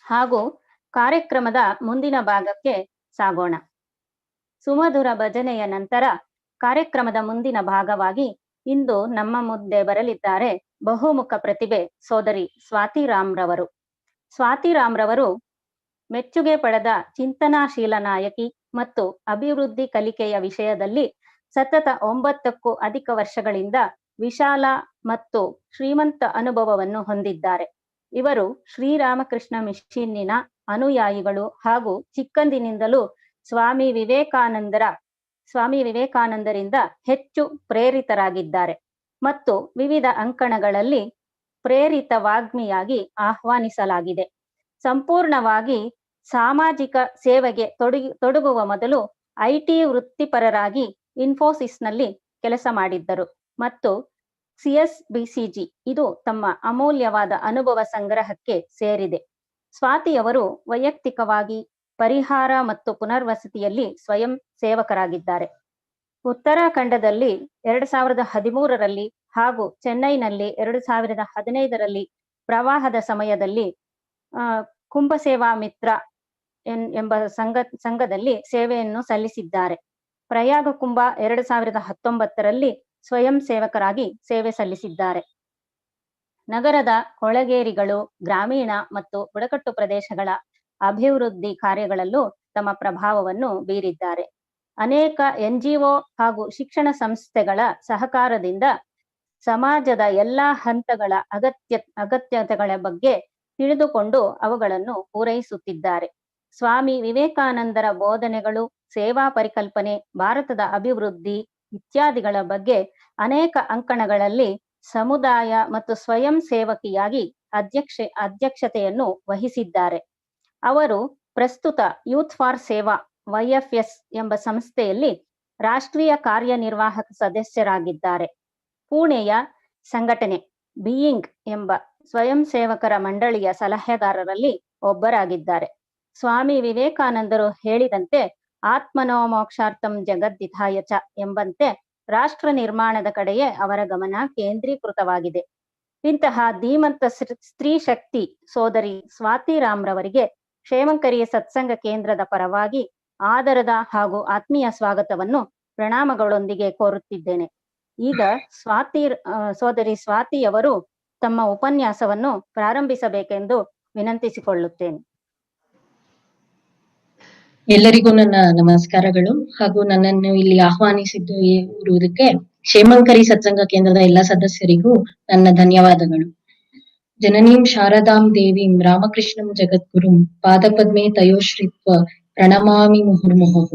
ಹಾಗೂ ಕಾರ್ಯಕ್ರಮದ ಮುಂದಿನ ಭಾಗಕ್ಕೆ ಸಾಗೋಣ. ಸುಮಧುರ ಭಜನೆಯ ನಂತರ ಕಾರ್ಯಕ್ರಮದ ಮುಂದಿನ ಭಾಗವಾಗಿ ಇಂದು ನಮ್ಮ ಮುಂದೆ ಬರಲಿದ್ದಾರೆ ಬಹುಮುಖ ಪ್ರತಿಭೆ ಸೋದರಿ ಸ್ವಾತಿ ರಾಮ್ ರವರು. ಸ್ವಾತಿ ರಾಮ್ ರವರು ಮೆಚ್ಚುಗೆ ಪಡೆದ ಚಿಂತನಾಶೀಲ ನಾಯಕಿ ಮತ್ತು ಅಭಿವೃದ್ಧಿ ಕಲಿಕೆಯ ವಿಷಯದಲ್ಲಿ ಸತತ 9ಕ್ಕೂ ಅಧಿಕ ವರ್ಷಗಳಿಂದ ವಿಶಾಲ ಮತ್ತು ಶ್ರೀಮಂತ ಅನುಭವವನ್ನು ಹೊಂದಿದ್ದಾರೆ. ಇವರು ಶ್ರೀರಾಮಕೃಷ್ಣ ಮಿಷನ್ನಿನ ಅನುಯಾಯಿಗಳು ಹಾಗೂ ಚಿಕ್ಕಂದಿನಿಂದಲೂ ಸ್ವಾಮಿ ವಿವೇಕಾನಂದರಿಂದ ಹೆಚ್ಚು ಪ್ರೇರಿತರಾಗಿದ್ದಾರೆ ಮತ್ತು ವಿವಿಧ ಅಂಕಣಗಳಲ್ಲಿ ಪ್ರೇರಿತ ವಾಗ್ಮಿಯಾಗಿ ಆಹ್ವಾನಿಸಲಾಗಿದೆ. ಸಂಪೂರ್ಣವಾಗಿ ಸಾಮಾಜಿಕ ಸೇವೆಗೆ ತೊಡಗುವ ಮೊದಲು ಐಟಿ ವೃತ್ತಿಪರರಾಗಿ ಇನ್ಫೋಸಿಸ್ನಲ್ಲಿ ಕೆಲಸ ಮಾಡಿದ್ದರು ಮತ್ತು CSBCG ಇದು ತಮ್ಮ ಅಮೂಲ್ಯವಾದ ಅನುಭವ ಸಂಗ್ರಹಕ್ಕೆ ಸೇರಿದೆ. ಸ್ವಾತಿಯವರು ವೈಯಕ್ತಿಕವಾಗಿ ಪರಿಹಾರ ಮತ್ತು ಪುನರ್ವಸತಿಯಲ್ಲಿ ಸ್ವಯಂ ಸೇವಕರಾಗಿದ್ದಾರೆ. ಉತ್ತರಾಖಂಡದಲ್ಲಿ 2013ರಲ್ಲಿ ಹಾಗೂ ಚೆನ್ನೈನಲ್ಲಿ 2015ರಲ್ಲಿ ಪ್ರವಾಹದ ಸಮಯದಲ್ಲಿ ಕುಂಭ ಸೇವಾ ಮಿತ್ರ ಎಂಬ ಸಂಘದಲ್ಲಿ ಸೇವೆಯನ್ನು ಸಲ್ಲಿಸಿದ್ದಾರೆ. ಪ್ರಯಾಗ ಕುಂಭ 2019ರಲ್ಲಿ ಸ್ವಯಂ ಸೇವಕರಾಗಿ ಸೇವೆ ಸಲ್ಲಿಸಿದ್ದಾರೆ. ನಗರದ ಕೊಳಗೇರಿಗಳು, ಗ್ರಾಮೀಣ ಮತ್ತು ಬುಡಕಟ್ಟು ಪ್ರದೇಶಗಳ ಅಭಿವೃದ್ಧಿ ಕಾರ್ಯಗಳಲ್ಲೂ ತಮ್ಮ ಪ್ರಭಾವವನ್ನು ಬೀರಿದ್ದಾರೆ. ಅನೇಕ NGO ಹಾಗೂ ಶಿಕ್ಷಣ ಸಂಸ್ಥೆಗಳ ಸಹಕಾರದಿಂದ ಸಮಾಜದ ಎಲ್ಲಾ ಹಂತಗಳ ಅಗತ್ಯತೆಗಳ ಬಗ್ಗೆ ತಿಳಿದುಕೊಂಡು ಅವುಗಳನ್ನು ಪೂರೈಸುತ್ತಿದ್ದಾರೆ. ಸ್ವಾಮಿ ವಿವೇಕಾನಂದರ ಬೋಧನೆಗಳು, ಸೇವಾ ಪರಿಕಲ್ಪನೆ, ಭಾರತದ ಅಭಿವೃದ್ಧಿ ಇತ್ಯಾದಿಗಳ ಬಗ್ಗೆ ಅನೇಕ ಅಂಕಣಗಳಲ್ಲಿ ಸಮುದಾಯ ಮತ್ತು ಸ್ವಯಂ ಸೇವಕಿಯಾಗಿ ಅಧ್ಯಕ್ಷತೆಯನ್ನು ವಹಿಸಿದ್ದಾರೆ. ಅವರು ಪ್ರಸ್ತುತ ಯೂತ್ ಫಾರ್ ಸೇವಾ YFS ಎಂಬ ಸಂಸ್ಥೆಯಲ್ಲಿ ರಾಷ್ಟ್ರೀಯ ಕಾರ್ಯನಿರ್ವಾಹಕ ಸದಸ್ಯರಾಗಿದ್ದಾರೆ. ಪುಣೆಯ ಸಂಘಟನೆ ಬೀಯಿಂಗ್ ಎಂಬ ಸ್ವಯಂ ಸೇವಕರ ಮಂಡಳಿಯ ಸಲಹೆಗಾರರಲ್ಲಿ ಒಬ್ಬರಾಗಿದ್ದಾರೆ. ಸ್ವಾಮಿ ವಿವೇಕಾನಂದರು ಹೇಳಿದಂತೆ ಆತ್ಮನೋ ಮೋಕ್ಷಾರ್ಥಂ ಜಗದ್ದಿತಾಯ ಚ ಎಂಬಂತೆ ರಾಷ್ಟ್ರ ನಿರ್ಮಾಣದ ಕಡೆಯೇ ಅವರ ಗಮನ ಕೇಂದ್ರೀಕೃತವಾಗಿದೆ. ಇಂತಹ ಧೀಮಂತ ಸ್ತ್ರೀ ಶಕ್ತಿ ಸೋದರಿ ಸ್ವಾತಿ ರಾಮ್ ರವರಿಗೆ ಕ್ಷೇಮಂಕರಿಯ ಸತ್ಸಂಗ ಕೇಂದ್ರದ ಪರವಾಗಿ ಆದರದ ಹಾಗೂ ಆತ್ಮೀಯ ಸ್ವಾಗತವನ್ನು ಪ್ರಣಾಮಗಳೊಂದಿಗೆ ಕೋರುತ್ತಿದ್ದೇನೆ. ಈಗ ಸೋದರಿ ಸ್ವಾತಿಯವರು ತಮ್ಮ ಉಪನ್ಯಾಸವನ್ನು ಪ್ರಾರಂಭಿಸಬೇಕೆಂದು ವಿನಂತಿಸಿಕೊಳ್ಳುತ್ತೇನೆ. ಎಲ್ಲರಿಗೂ ನನ್ನ ನಮಸ್ಕಾರಗಳು ಹಾಗೂ ನನ್ನನ್ನು ಇಲ್ಲಿ ಆಹ್ವಾನಿಸಿರುವುದಕ್ಕೆ ಕ್ಷೇಮಂಕರಿ ಸತ್ಸಂಗ ಕೇಂದ್ರದ ಎಲ್ಲ ಸದಸ್ಯರಿಗೂ ನನ್ನ ಧನ್ಯವಾದಗಳು. ಜನನೀಂ ಶಾರದಾಂ ದೇವೀಂ ರಾಮಕೃಷ್ಣಂ ಜಗದ್ಗುರುಂ ಪಾದಪದ್ಮೇ ತಯೋಶ್ರಿತ್ವ ಪ್ರಣಮಾಮಿ ಮುಹುರ್ಮುಹುಃ.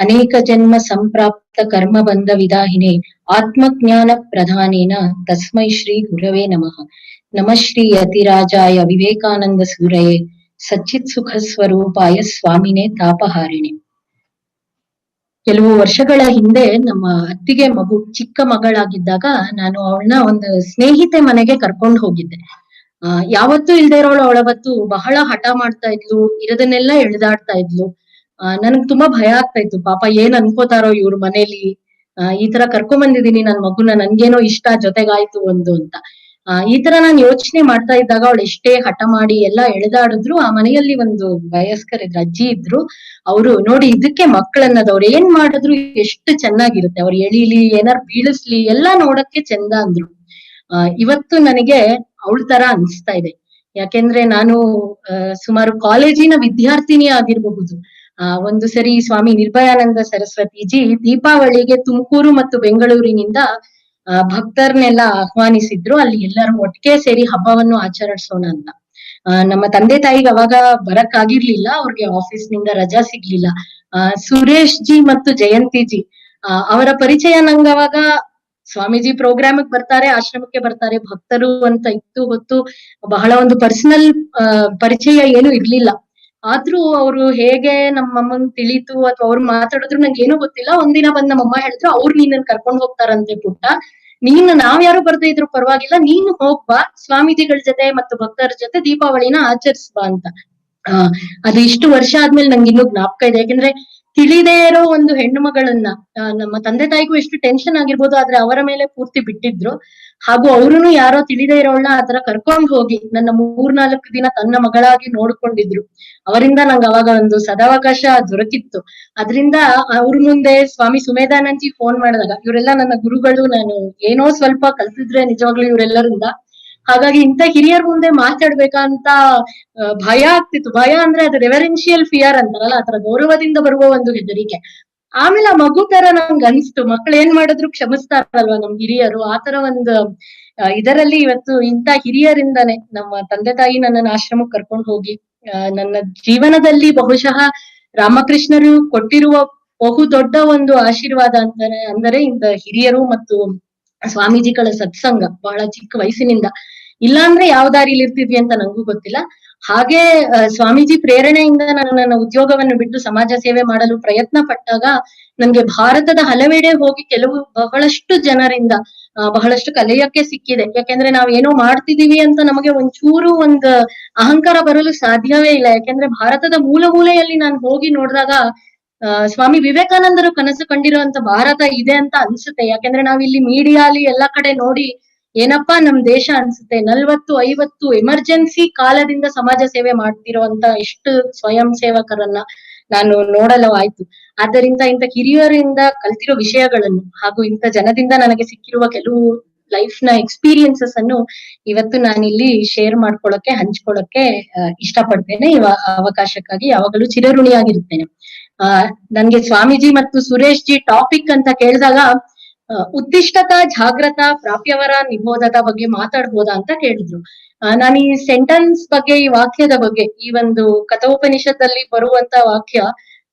ಅನೇಕ ಜನ್ಮ ಸಂಪ್ರಾಪ್ತ ಕರ್ಮ ಬಂಧ ವಿದಾಹಿನೇ ಆತ್ಮಜ್ಞಾನ ಪ್ರಧಾನೇನ ತಸ್ಮೈ ಶ್ರೀ ಗುರವೇ ನಮಃ. ನಮಃ ಶ್ರೀ ಯತಿರಾಜಾಯ ವಿವೇಕಾನಂದ ಸೂರಯೇ ಸಚ್ಚಿತ್ ಸುಖ ಸ್ವರೂಪಾಯ ಸ್ವಾಮಿನೇ ತಾಪಹಾರಿಣೆ. ಕೆಲವು ವರ್ಷಗಳ ಹಿಂದೆ ನಮ್ಮ ಅತ್ತಿಗೆ ಮಗು ಚಿಕ್ಕ ಮಗಳಾಗಿದ್ದಾಗ ನಾನು ಅವಳನ್ನ ಒಂದು ಸ್ನೇಹಿತೆ ಮನೆಗೆ ಕರ್ಕೊಂಡು ಹೋಗಿದ್ದೆ. ಯಾವತ್ತೂ ಇಲ್ದೇ ಇರೋಳು ಅವಳವತ್ತು ಬಹಳ ಹಠ ಮಾಡ್ತಾ ಇದ್ಲು, ಇರೋದನ್ನೆಲ್ಲ ಎಳ್ದಾಡ್ತಾ ಇದ್ಲು. ನನ್ಗ್ ತುಂಬಾ ಭಯ ಆಗ್ತಾ ಇತ್ತು, ಪಾಪ ಏನ್ ಅನ್ಕೋತಾರೋ ಇವ್ರ ಮನೇಲಿ, ಈ ತರ ಕರ್ಕೊಂಡ್ ಬಂದಿದೀನಿ ನನ್ ಮಗುನ, ನನ್ಗೇನೋ ಇಷ್ಟ ಜೊತೆಗಾಯ್ತು ಒಂದು ಅಂತ. ಈ ತರ ನಾನ್ ಯೋಚನೆ ಮಾಡ್ತಾ ಇದ್ದಾಗ ಅವಳು ಎಷ್ಟೇ ಹಠ ಮಾಡಿ ಎಲ್ಲಾ ಎಳೆದಾಡಿದ್ರು ಆ ಮನೆಯಲ್ಲಿ ಒಂದು ವಯಸ್ಕರಿದ್ರು, ಅಜ್ಜಿ ಇದ್ರು. ಅವರು ನೋಡಿ ಇದಕ್ಕೆ ಮಕ್ಕಳನ್ನದವ್ರು ಏನ್ ಮಾಡಿದ್ರು ಎಷ್ಟು ಚೆನ್ನಾಗಿರುತ್ತೆ, ಅವ್ರು ಎಳಿಲಿ ಏನಾರು ಬೀಳಿಸ್ಲಿ ಎಲ್ಲಾ ನೋಡಕ್ಕೆ ಚಂದ ಅಂದ್ರು. ಇವತ್ತು ನನಗೆ ಅವಳ ತರ ಅನ್ಸ್ತಾ ಇದೆ. ಯಾಕೆಂದ್ರೆ ನಾನು ಸುಮಾರು ಕಾಲೇಜಿನ ವಿದ್ಯಾರ್ಥಿನಿ ಆಗಿರಬಹುದು. ಒಂದು ಸರಿ ಸ್ವಾಮಿ ನಿರ್ಭಯಾನಂದ ಸರಸ್ವತಿಜಿ ದೀಪಾವಳಿಗೆ ತುಮಕೂರು ಮತ್ತು ಬೆಂಗಳೂರಿನಿಂದ ಭಕ್ತರನ್ನೆಲ್ಲ ಆಹ್ವಾನಿಸಿದ್ರು. ಅಲ್ಲಿ ಎಲ್ಲರೂ ಒಟ್ಟಿಗೆ ಸೇರಿ ಹಬ್ಬವನ್ನು ಆಚರಿಸೋಣ ಅಂತ. ನಮ್ಮ ತಂದೆ ತಾಯಿಗೆ ಅವಾಗ ಬರಕ್ ಆಗಿರ್ಲಿಲ್ಲ, ಅವ್ರಿಗೆ ಆಫೀಸ್ ನಿಂದ ರಜಾ ಸಿಗ್ಲಿಲ್ಲ. ಸುರೇಶ್ ಜಿ ಮತ್ತು ಜಯಂತಿ ಜಿ ಅವರ ಪರಿಚಯ ನಂಗೆ ಅವಾಗ ಸ್ವಾಮೀಜಿ ಪ್ರೋಗ್ರಾಮಿಗೆ ಬರ್ತಾರೆ, ಆಶ್ರಮಕ್ಕೆ ಬರ್ತಾರೆ, ಭಕ್ತರು ಅಂತ ಇತ್ತು ಹೊತ್ತು ಬಹಳ ಒಂದು ಪರ್ಸನಲ್ ಪರಿಚಯ ಏನು ಇರ್ಲಿಲ್ಲ. ಆದ್ರೂ ಅವ್ರು ಹೇಗೆ ನಮ್ಮಮ್ಮಂಗ್ ತಿಳಿತು ಅಥವಾ ಅವ್ರು ಮಾತಾಡಿದ್ರು ನಂಗೆ ಏನೂ ಗೊತ್ತಿಲ್ಲ. ಒಂದಿನ ಬಂದ್ ನಮ್ಮಮ್ಮ ಹೇಳಿದ್ರು, ಅವ್ರು ನೀನನ್ನ ಕರ್ಕೊಂಡ್ ಹೋಗ್ತಾರಂತೆ ಪುಟ್ಟ, ನಾವ್ಯಾರು ಬರ್ದೇ ಇದ್ರು ಪರವಾಗಿಲ್ಲ, ನೀನು ಹೋಗ್ಬಾ ಸ್ವಾಮೀಜಿಗಳ ಜೊತೆ ಮತ್ತು ಭಕ್ತರ ಜೊತೆ ದೀಪಾವಳಿನ ಆಚರಿಸ್ಬಾ ಅಂತ. ಅದು ಇಷ್ಟು ವರ್ಷ ಆದ್ಮೇಲೆ ನಂಗೆ ಇನ್ನೂ ಜ್ಞಾಪಕ ಇದೆ. ಯಾಕಂದ್ರೆ ತಿಳಿದೇ ಇರೋ ಒಂದು ಹೆಣ್ಣು ಮಗಳನ್ನ ನಮ್ಮ ತಂದೆ ತಾಯಿಗೂ ಎಷ್ಟು ಟೆನ್ಷನ್ ಆಗಿರ್ಬೋದು, ಆದ್ರೆ ಅವರ ಮೇಲೆ ಪೂರ್ತಿ ಬಿಟ್ಟಿದ್ರು. ಹಾಗೂ ಅವ್ರುನು ಯಾರೋ ತಿಳಿದೇ ಇರೋಳ್ನ ಆತರ ಕರ್ಕೊಂಡ್ ಹೋಗಿ ನನ್ನ 3-4 ದಿನ ತನ್ನ ಮಗಳಾಗಿ ನೋಡ್ಕೊಂಡಿದ್ರು. ಅವರಿಂದ ನಂಗೆ ಅವಾಗ ಒಂದು ಸದಾವಕಾಶ ದೊರಕಿತ್ತು. ಅದ್ರಿಂದ ಅವ್ರ ಮುಂದೆ ಸ್ವಾಮಿ ಸುಮೇಧಾನಂದಜಿ ಫೋನ್ ಮಾಡಿದಾಗ, ಇವರೆಲ್ಲ ನನ್ನ ಗುರುಗಳು, ನಾನು ಏನೋ ಸ್ವಲ್ಪ ಕಲ್ತಿದ್ರೆ ನಿಜವಾಗ್ಲೂ ಇವರೆಲ್ಲರಿಂದ. ಹಾಗಾಗಿ ಇಂಥ ಹಿರಿಯರ ಮುಂದೆ ಮಾತಾಡ್ಬೇಕಂತ ಭಯ ಆಗ್ತಿತ್ತು. ಭಯ ಅಂದ್ರೆ ಅದು ರೆವರೆನ್ಶಿಯಲ್ ಫಿಯರ್ ಅಂತಾರಲ್ಲ, ಆತರ ಗೌರವದಿಂದ ಬರುವ ಒಂದು ಹೆದರಿಕೆ. ಆಮೇಲೆ ಆ ಮಗು ತರ ನಂಗೆ ಅನ್ಸ್ತು, ಮಕ್ಳು ಏನ್ ಮಾಡಿದ್ರು ಕ್ಷಮಿಸ್ತಾರಲ್ವಾ ನಮ್ ಹಿರಿಯರು, ಆತರ ಒಂದು ಇದರಲ್ಲಿ ಇವತ್ತು ಇಂಥ ಹಿರಿಯರಿಂದಾನೆ ನಮ್ಮ ತಂದೆ ತಾಯಿ ನನ್ನನ್ನು ಆಶ್ರಮಕ್ಕೆ ಕರ್ಕೊಂಡು ಹೋಗಿ ನನ್ನ ಜೀವನದಲ್ಲಿ ಬಹುಶಃ ರಾಮಕೃಷ್ಣರು ಕೊಟ್ಟಿರುವ ಬಹು ದೊಡ್ಡ ಒಂದು ಆಶೀರ್ವಾದ ಅಂತಾನೆ ಅಂದರೆ ಇಂಥ ಹಿರಿಯರು ಮತ್ತು ಸ್ವಾಮೀಜಿಗಳ ಸತ್ಸಂಗ. ಬಹಳ ಚಿಕ್ಕ ವಯಸ್ಸಿನಿಂದ, ಇಲ್ಲಾಂದ್ರೆ ಯಾವ ದಾರಿಲಿ ಇರ್ತಿದ್ವಿ ಅಂತ ನಂಗೂ ಗೊತ್ತಿಲ್ಲ. ಹಾಗೆ ಸ್ವಾಮೀಜಿ ಪ್ರೇರಣೆಯಿಂದ ನಾನು ನನ್ನ ಉದ್ಯೋಗವನ್ನು ಬಿಟ್ಟು ಸಮಾಜ ಸೇವೆ ಮಾಡಲು ಪ್ರಯತ್ನ ಪಟ್ಟಾಗ ನನ್ಗೆ ಭಾರತದ ಹಲವೆಡೆ ಹೋಗಿ ಬಹಳಷ್ಟು ಜನರಿಂದ ಬಹಳಷ್ಟು ಕಲಿಯಕ್ಕೆ ಸಿಕ್ಕಿದೆ. ಯಾಕೆಂದ್ರೆ ನಾವ್ ಏನೋ ಮಾಡ್ತಿದೀವಿ ಅಂತ ನಮಗೆ ಒಂಚೂರು ಒಂದು ಅಹಂಕಾರ ಬರಲು ಸಾಧ್ಯವೇ ಇಲ್ಲ. ಯಾಕೆಂದ್ರೆ ಭಾರತದ ಮೂಲ ಮೂಲೆಯಲ್ಲಿ ನಾನು ಹೋಗಿ ನೋಡಿದಾಗ ಸ್ವಾಮಿ ವಿವೇಕಾನಂದರು ಕನಸು ಕಂಡಿರುವಂತ ಭಾರತ ಇದೆ ಅಂತ ಅನ್ಸುತ್ತೆ. ಯಾಕೆಂದ್ರೆ ನಾವ್ ಇಲ್ಲಿ ಮೀಡಿಯಾಲಿ ಎಲ್ಲಾ ಕಡೆ ನೋಡಿ ಏನಪ್ಪಾ ನಮ್ ದೇಶ ಅನ್ಸುತ್ತೆ. 40-50 ಎಮರ್ಜೆನ್ಸಿ ಕಾಲದಿಂದ ಸಮಾಜ ಸೇವೆ ಮಾಡ್ತಿರೋಂತ ಎಷ್ಟು ಸ್ವಯಂ ಸೇವಕರನ್ನ ನಾನು ನೋಡಲು ಆಯ್ತು. ಆದ್ದರಿಂದ ಇಂಥ ಹಿರಿಯರಿಂದ ಕಲ್ತಿರೋ ವಿಷಯಗಳನ್ನು ಹಾಗೂ ಇಂಥ ಜನದಿಂದ ನನಗೆ ಸಿಕ್ಕಿರುವ ಕೆಲವು ಲೈಫ್ ನ ಎಕ್ಸ್ಪೀರಿಯನ್ಸಸ್ ಅನ್ನು ಇವತ್ತು ನಾನಿಲ್ಲಿ ಶೇರ್ ಮಾಡ್ಕೊಳಕ್ಕೆ, ಹಂಚ್ಕೊಳಕ್ಕೆ ಇಷ್ಟಪಡ್ತೇನೆ. ಅವಕಾಶಕ್ಕಾಗಿ ಯಾವಾಗಲೂ ಚಿರಋಣಿಯಾಗಿರುತ್ತೇನೆ. ನನ್ಗೆ ಸ್ವಾಮೀಜಿ ಮತ್ತು ಸುರೇಶ್ ಜಿ ಟಾಪಿಕ್ ಅಂತ ಕೇಳಿದಾಗ ಉತ್ತಿಷ್ಠತಾ ಜಾಗ್ರತಾ ಪ್ರಾಪ್ಯವರ ನಿಬೋಧದ ಬಗ್ಗೆ ಮಾತಾಡ್ಬೋದಾ ಅಂತ ಕೇಳಿದ್ರು. ನಾನು ಈ ಸೆಂಟೆನ್ಸ್ ಬಗ್ಗೆ, ಈ ವಾಕ್ಯದ ಬಗ್ಗೆ, ಈ ಒಂದು ಕಥೋಪನಿಷತ್ತಲ್ಲಿ ಬರುವಂತ ವಾಕ್ಯ,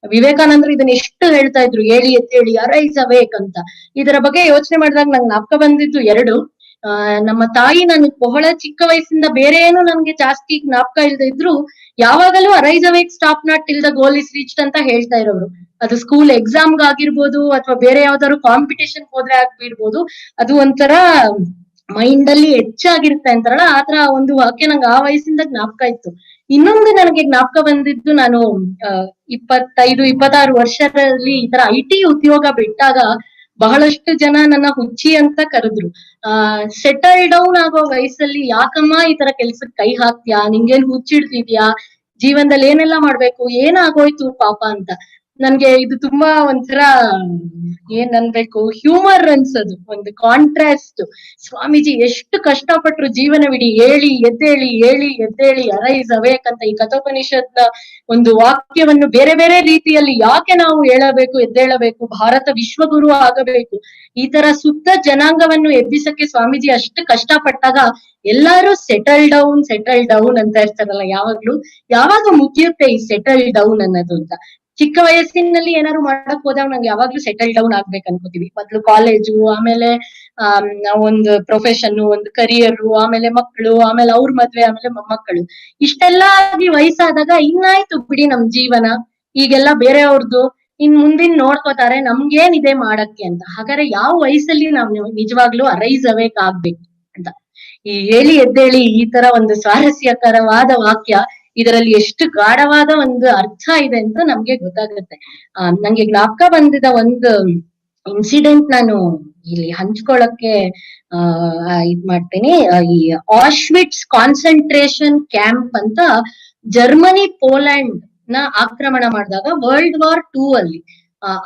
ವಿವೇಕಾನಂದರು ಇದನ್ನ ಎಷ್ಟು ಹೇಳ್ತಾ ಇದ್ರು, ಹೇಳಿ ಎದ್ದೇಳಿ, ಅರೈಸ್ ಅವೇಕ್ ಅಂತ. ಇದರ ಬಗ್ಗೆ ಯೋಚನೆ ಮಾಡಿದಾಗ ನಂಗೆ ಜ್ಞಾಪಕ ಬಂದಿದ್ದು ಎರಡು. ನಮ್ಮ ತಾಯಿ ನನಗ್ ಬಹಳ ಚಿಕ್ಕ ವಯಸ್ಸಿಂದ ಬೇರೆ ಏನು ನನ್ಗೆ ಜಾಸ್ತಿ ಜ್ಞಾಪಕ ಇಲ್ದೇ ಇದ್ರು ಯಾವಾಗಲೂ arise awake, stop not till the goal is reached ಅಂತ ಹೇಳ್ತಾ ಇರೋರು. ಅದು ಸ್ಕೂಲ್ ಎಕ್ಸಾಮ್ಗೆ ಆಗಿರ್ಬೋದು ಅಥವಾ ಬೇರೆ ಯಾವ್ದಾದ್ರು ಕಾಂಪಿಟೇಷನ್ ಹೋದ್ರೆ ಆಗ್ಬಿಡ್ಬೋದು, ಅದು ಒಂಥರ ಮೈಂಡ್ ಅಲ್ಲಿ ಹೆಚ್ಚಾಗಿರುತ್ತೆ ಅಂತಾರಲ್ಲ, ಆತರ ಒಂದು ವಾಕ್ಯ ನಂಗೆ ಆ ವಯಸ್ಸಿಂದ ಜ್ಞಾಪಕ ಇತ್ತು. ಇನ್ನೊಂದು ನನಗೆ ಜ್ಞಾಪಕ ಬಂದಿದ್ದು, ನಾನು 25-26 ವರ್ಷದಲ್ಲಿ ಈ ತರ IT ಉದ್ಯೋಗ ಬಿಟ್ಟಾಗ ಬಹಳಷ್ಟು ಜನ ನನ್ನ ಹುಚ್ಚಿ ಅಂತ ಕರೆದ್ರು. ಸೆಟಲ್ ಡೌನ್ ಆಗೋ ವಯಸ್ಸಲ್ಲಿ ಯಾಕಮ್ಮ ಈ ತರ ಕೆಲ್ಸಕ್ಕೆ ಕೈ ಹಾಕ್ತ್ಯಾ, ನಿಂಗೇನ್ ಹುಚ್ಚಿಡ್ತಿದ್ಯಾ, ಜೀವನದಲ್ಲಿ ಏನೆಲ್ಲಾ ಮಾಡ್ಬೇಕು, ಏನಾಗೋಯ್ತು ಪಾಪ ಅಂತ. ನನ್ಗೆ ಇದು ತುಂಬಾ ಒಂಥರ ಏನ್ ಅನ್ಬೇಕು, ಹ್ಯೂಮರ್ ಅನ್ಸೋದು, ಒಂದು ಕಾಂಟ್ರಾಸ್ಟ್. ಸ್ವಾಮೀಜಿ ಎಷ್ಟು ಕಷ್ಟಪಟ್ರು ಜೀವನವಿಡೀ, ಹೇಳಿ ಎದ್ದೇಳಿ, ಹೇಳಿ ಎದ್ದೇಳಿ, ಅರೈಸ್ ಅವೇಕ್ ಅಂತ ಈ ಕಥೋಪನಿಷತ್ನ ಒಂದು ವಾಕ್ಯವನ್ನು ಬೇರೆ ಬೇರೆ ರೀತಿಯಲ್ಲಿ ಯಾಕೆ ನಾವು ಹೇಳಬೇಕು, ಎದ್ದೇಳಬೇಕು, ಭಾರತ ವಿಶ್ವಗುರು ಆಗಬೇಕು, ಈ ತರ ಸುತ್ತ ಜನಾಂಗವನ್ನು ಎಬ್ಬಿಸಕ್ಕೆ ಸ್ವಾಮೀಜಿ ಅಷ್ಟು ಕಷ್ಟಪಟ್ಟಾಗ ಎಲ್ಲಾರು ಸೆಟಲ್ ಡೌನ್ ಅಂತ ಇರ್ತಾರಲ್ಲ ಯಾವಾಗ್ಲೂ, ಯಾವಾಗ ಮುಗಿಯುತ್ತೆ ಈ ಸೆಟಲ್ ಡೌನ್ ಅನ್ನೋದು ಅಂತ. ಚಿಕ್ಕ ವಯಸ್ಸಿನಲ್ಲಿ ಏನಾದ್ರು ಮಾಡಕ್ ಹೋದಾಗ ನಂಗೆ ಯಾವಾಗ್ಲೂ ಸೆಟಲ್ ಡೌನ್ ಆಗ್ಬೇಕು ಅನ್ಕೋತೀವಿ. ಮೊದ್ಲು ಕಾಲೇಜು, ಆಮೇಲೆ ಒಂದು ಪ್ರೊಫೆಷನ್, ಒಂದು ಕರಿಯರ್, ಆಮೇಲೆ ಮಕ್ಕಳು, ಆಮೇಲೆ ಅವ್ರ ಮದ್ವೆ, ಆಮೇಲೆ ಮೊಮ್ಮಕ್ಕಳು, ಇಷ್ಟೆಲ್ಲಾ ಆಗಿ ವಯಸ್ಸಾದಾಗ ಇನ್ನಾಯ್ತು ಬಿಡಿ ನಮ್ ಜೀವನ, ಈಗೆಲ್ಲ ಬೇರೆಯವ್ರದ್ದು, ಇನ್ ಮುಂದಿನ ನೋಡ್ಕೋತಾರೆ, ನಮ್ಗೇನಿದೆ ಮಾಡಕ್ಕೆ ಅಂತ. ಹಾಗಾದ್ರೆ ಯಾವ ವಯಸ್ಸಲ್ಲಿ ನಾವು ನಿಜವಾಗ್ಲೂ ಅರೈಸ್ ಅವೇಕ್ ಆಗ್ಬೇಕು ಅಂತ ಈ ಹೇಳಿ ಎದ್ದೇಳಿ ಈ ತರ ಒಂದು ಸ್ವಾರಸ್ಯಕರವಾದ ವಾಕ್ಯ, ಇದರಲ್ಲಿ ಎಷ್ಟು ಗಾಢವಾದ ಒಂದು ಅರ್ಥ ಇದೆ ಅಂತ ನಮ್ಗೆ ಗೊತ್ತಾಗುತ್ತೆ. ನಂಗೆ ಜ್ಞಾಪಕ ಬಂದಿದ್ದ ಒಂದು ಇನ್ಸಿಡೆಂಟ್ ನಾನು ಇಲ್ಲಿ ಹಂಚ್ಕೊಳಕ್ಕೆ ಇದ್ ಮಾಡ್ತೀನಿ. ಈ ಆಶ್ವಿಟ್ಸ್ ಕಾನ್ಸಂಟ್ರೇಷನ್ ಕ್ಯಾಂಪ್ ಅಂತ ಜರ್ಮನಿ ಪೋಲ್ಯಾಂಡ್ ನ ಆಕ್ರಮಣ ಮಾಡಿದಾಗ World War II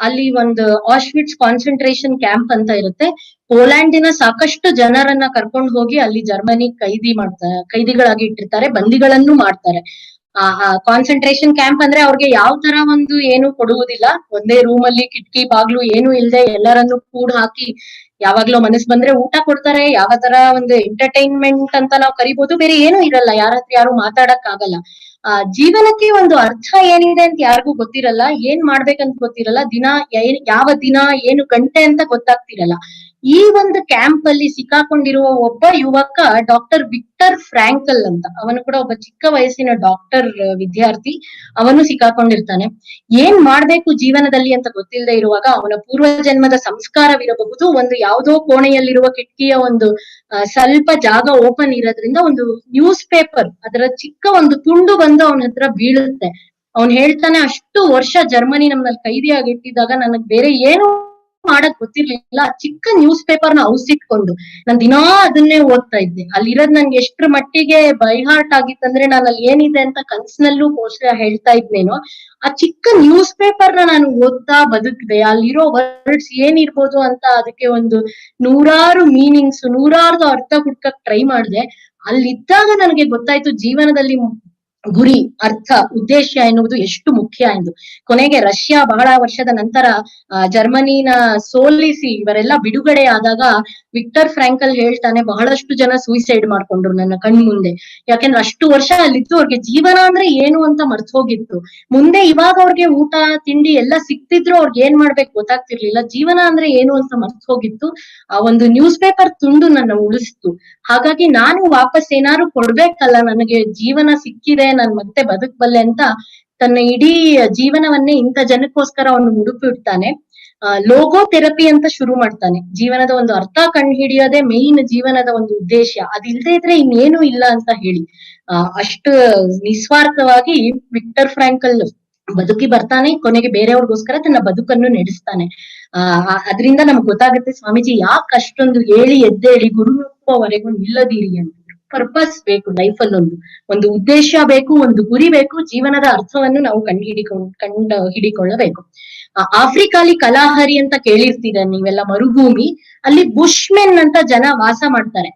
ಅಲ್ಲಿ ಒಂದು ಆಶ್ವಿಟ್ಸ್ ಕಾನ್ಸಂಟ್ರೇಷನ್ ಕ್ಯಾಂಪ್ ಅಂತ ಇರುತ್ತೆ. ಪೋಲ್ಯಾಂಡಿನ ಸಾಕಷ್ಟು ಜನರನ್ನ ಕರ್ಕೊಂಡು ಹೋಗಿ ಅಲ್ಲಿ ಜರ್ಮನಿ ಕೈದಿಗಳಾಗಿ ಇಟ್ಟಿರ್ತಾರೆ, ಬಂದಿಗಳನ್ನು ಮಾಡ್ತಾರೆ. ಕಾನ್ಸಂಟ್ರೇಷನ್ ಕ್ಯಾಂಪ್ ಅಂದ್ರೆ ಅವ್ರಿಗೆ ಯಾವ ತರ ಒಂದು ಏನು ಕೊಡುವುದಿಲ್ಲ, ಒಂದೇ ರೂಮ್ ಅಲ್ಲಿ ಕಿಟಕಿ ಬಾಗ್ಲು ಏನು ಇಲ್ದೆ ಎಲ್ಲರನ್ನು ಕೂಡ್ ಹಾಕಿ ಯಾವಾಗ್ಲೂ ಮನಸ್ ಬಂದ್ರೆ ಊಟ ಕೊಡ್ತಾರೆ. ಯಾವ ತರ ಒಂದು ಎಂಟರ್ಟೈನ್ಮೆಂಟ್ ಅಂತ ನಾವು ಕರಿಬಹುದು, ಬೇರೆ ಏನು ಇರಲ್ಲ, ಯಾರ ಹತ್ರ ಯಾರು ಮಾತಾಡಕ್ ಆಗಲ್ಲ. ಜೀವನಕ್ಕೆ ಒಂದು ಅರ್ಥ ಏನಿದೆ ಅಂತ ಯಾರಿಗೂ ಗೊತ್ತಿರಲ್ಲ, ಏನ್ ಮಾಡ್ಬೇಕಂತ ಗೊತ್ತಿರಲ್ಲ, ಯಾವ ದಿನ ಏನು ಗಂಟೆ ಅಂತ ಗೊತ್ತಾಗ್ತಿರಲ್ಲ. ಈ ಒಂದು ಕ್ಯಾಂಪ್ ಅಲ್ಲಿ ಸಿಕ್ಕಾಕೊಂಡಿರುವ ಒಬ್ಬ ಯುವಕ ಡಾಕ್ಟರ್ ವಿಕ್ಟರ್ ಫ್ರಾಂಕಲ್ ಅಂತ, ಅವನು ಕೂಡ ಒಬ್ಬ ಚಿಕ್ಕ ವಯಸ್ಸಿನ ಡಾಕ್ಟರ್ ವಿದ್ಯಾರ್ಥಿ. ಅವನು ಸಿಕ್ಕಾಕೊಂಡಿರ್ತಾನೆ. ಏನ್ ಮಾಡ್ಬೇಕು ಜೀವನದಲ್ಲಿ ಅಂತ ಗೊತ್ತಿಲ್ಲದೆ ಇರುವಾಗ ಅವನ ಪೂರ್ವ ಜನ್ಮದ ಸಂಸ್ಕಾರವಿರಬಹುದು, ಒಂದು ಯಾವುದೋ ಕೋಣೆಯಲ್ಲಿರುವ ಕಿಟಕಿಯ ಒಂದು ಸ್ವಲ್ಪ ಜಾಗ ಓಪನ್ ಇರೋದ್ರಿಂದ ಒಂದು ನ್ಯೂಸ್ ಪೇಪರ್ ಅದರ ಚಿಕ್ಕ ಒಂದು ತುಂಡು ಬಂದು ಅವನ ಹತ್ರ ಬೀಳುತ್ತೆ. ಅವ್ನ್ ಹೇಳ್ತಾನೆ, ಅಷ್ಟು ವರ್ಷ ಜರ್ಮನಿ ನಮ್ನಲ್ಲಿ ಕೈದಿಯಾಗಿ ಇಟ್ಟಿದ್ದಾಗ ನನಗ್ ಬೇರೆ ಏನು ಮಾಡಕ್ ಗೊತ್ತಿರ್ಲಿಲ್ಲ. ಚಿಕ್ಕ ನ್ಯೂಸ್ ಪೇಪರ್ ನ ಔಸಿಟ್ಕೊಂಡು ನಾನ್ ದಿನಾ ಅದನ್ನೇ ಓದ್ತಾ ಇದ್ದೆ. ಅಲ್ಲಿರೋದ್ ನನ್ಗೆ ಎಷ್ಟ್ರ ಮಟ್ಟಿಗೆ ಬೈ ಹಾರ್ಟ್ ಆಗಿತ್ತಂದ್ರೆ, ನಾನು ಅಲ್ಲಿ ಏನಿದೆ ಅಂತ ಕನ್ಸ್ನಲ್ಲೂ ಬಹುಶಃ ಹೇಳ್ತಾ ಇದ್ನೇನೋ. ಆ ಚಿಕ್ಕ ನ್ಯೂಸ್ ಪೇಪರ್ ನಾನು ಓದ್ತಾ ಬದುಕ್ದೆ. ಅಲ್ಲಿರೋ ವರ್ಡ್ಸ್ ಏನಿರ್ಬೋದು ಅಂತ ಅದಕ್ಕೆ ಒಂದು ನೂರಾರು ಮೀನಿಂಗ್ಸ್, ನೂರಾರು ಅರ್ಥ ಹುಡ್ಕಕ್ ಟ್ರೈ ಮಾಡ್ದೆ. ಅಲ್ಲಿದ್ದಾಗ ನನಗೆ ಗೊತ್ತಾಯ್ತು ಜೀವನದಲ್ಲಿ ಗುರಿ, ಅರ್ಥ, ಉದ್ದೇಶ ಎನ್ನುವುದು ಎಷ್ಟು ಮುಖ್ಯ ಎಂದು. ಕೊನೆಗೆ ರಷ್ಯಾ ಬಹಳ ವರ್ಷದ ನಂತರ ಜರ್ಮನಿನ ಸೋಲಿಸಿ ಇವರೆಲ್ಲ ಬಿಡುಗಡೆ ಆದಾಗ ವಿಕ್ಟರ್ ಫ್ರಾಂಕಲ್ ಹೇಳ್ತಾನೆ, ಬಹಳಷ್ಟು ಜನ ಸೂಸೈಡ್ ಮಾಡ್ಕೊಂಡ್ರು ನನ್ನ ಕಣ್ ಮುಂದೆ. ಯಾಕೆಂದ್ರೆ ಅಷ್ಟು ವರ್ಷ ಅಲ್ಲಿದ್ದು ಅವ್ರಿಗೆ ಜೀವನ ಅಂದ್ರೆ ಏನು ಅಂತ ಮರ್ತ್ ಹೋಗಿತ್ತು. ಮುಂದೆ ಇವಾಗ ಅವ್ರಿಗೆ ಊಟ ತಿಂಡಿ ಎಲ್ಲ ಸಿಕ್ತಿದ್ರು ಅವ್ರಿಗೆ ಏನ್ ಮಾಡ್ಬೇಕು ಗೊತ್ತಾಗ್ತಿರ್ಲಿಲ್ಲ. ಜೀವನ ಅಂದ್ರೆ ಏನು ಅಂತ ಮರ್ತ್ ಹೋಗಿತ್ತು. ಆ ಒಂದು ನ್ಯೂಸ್ ಪೇಪರ್ ತುಂಡು ನನ್ನ ಉಳಿಸ್ತು. ಹಾಗಾಗಿ ನಾನು ವಾಪಸ್ ಏನಾದ್ರು ಕೊಡ್ಬೇಕಲ್ಲ, ನನಗೆ ಜೀವನ ಸಿಕ್ಕಿದೆ, ನಾನ್ ಮತ್ತೆ ಬದುಕ್ಬಲ್ಲೆ ಅಂತ ತನ್ನ ಇಡೀ ಜೀವನವನ್ನೇ ಇಂಥ ಜನಕ್ಕೋಸ್ಕರ ಅವನು ಮುಡುಪಿಡ್ತಾನೆ. ಲೋಗೋ ಥೆರಪಿ ಅಂತ ಶುರು ಮಾಡ್ತಾನೆ. ಜೀವನದ ಒಂದು ಅರ್ಥ ಕಂಡು ಹಿಡಿಯೋದೇ ಮೇನ್ ಜೀವನದ ಒಂದು ಉದ್ದೇಶ. ಅದಿಲ್ದೇ ಇದ್ರೆ ಇನ್ನೇನು ಇಲ್ಲ ಅಂತ ಹೇಳಿ ಅಷ್ಟು ನಿಸ್ವಾರ್ಥವಾಗಿ ವಿಕ್ಟರ್ ಫ್ರಾಂಕಲ್ ಬದುಕಿ ಬರ್ತಾನೆ. ಕೊನೆಗೆ ಬೇರೆಯವ್ರಿಗೋಸ್ಕರ ತನ್ನ ಬದುಕನ್ನು ನಡೆಸ್ತಾನೆ. ಅದರಿಂದ ನಮ್ಗೆ ಗೊತ್ತಾಗುತ್ತೆ ಸ್ವಾಮೀಜಿ ಯಾಕೆ ಅಷ್ಟೊಂದು ಹೇಳಿ ಎದ್ದೇಳಿ ಗುರುವರೆಗೂ ನಿಲ್ಲದಿರಿ ಅಂತ. ಪರ್ಪಸ್ ಬೇಕು ಲೈಫ್ ಅಲ್ಲಿ, ಒಂದು ಉದ್ದೇಶ ಬೇಕು, ಒಂದು ಗುರಿ ಬೇಕು. ಜೀವನದ ಅರ್ಥವನ್ನು ನಾವು ಕಂಡು ಹಿಡಿಕೊಳ್ಳಬೇಕು. ಆಫ್ರಿಕಾಲಿ ಕಲಾಹರಿ ಅಂತ ಕೇಳಿರ್ತೀರ ನೀವೆಲ್ಲ, ಮರುಭೂಮಿ. ಅಲ್ಲಿ ಬುಷ್ಮೆನ್ ಅಂತ ಜನ ವಾಸ ಮಾಡ್ತಾರೆ.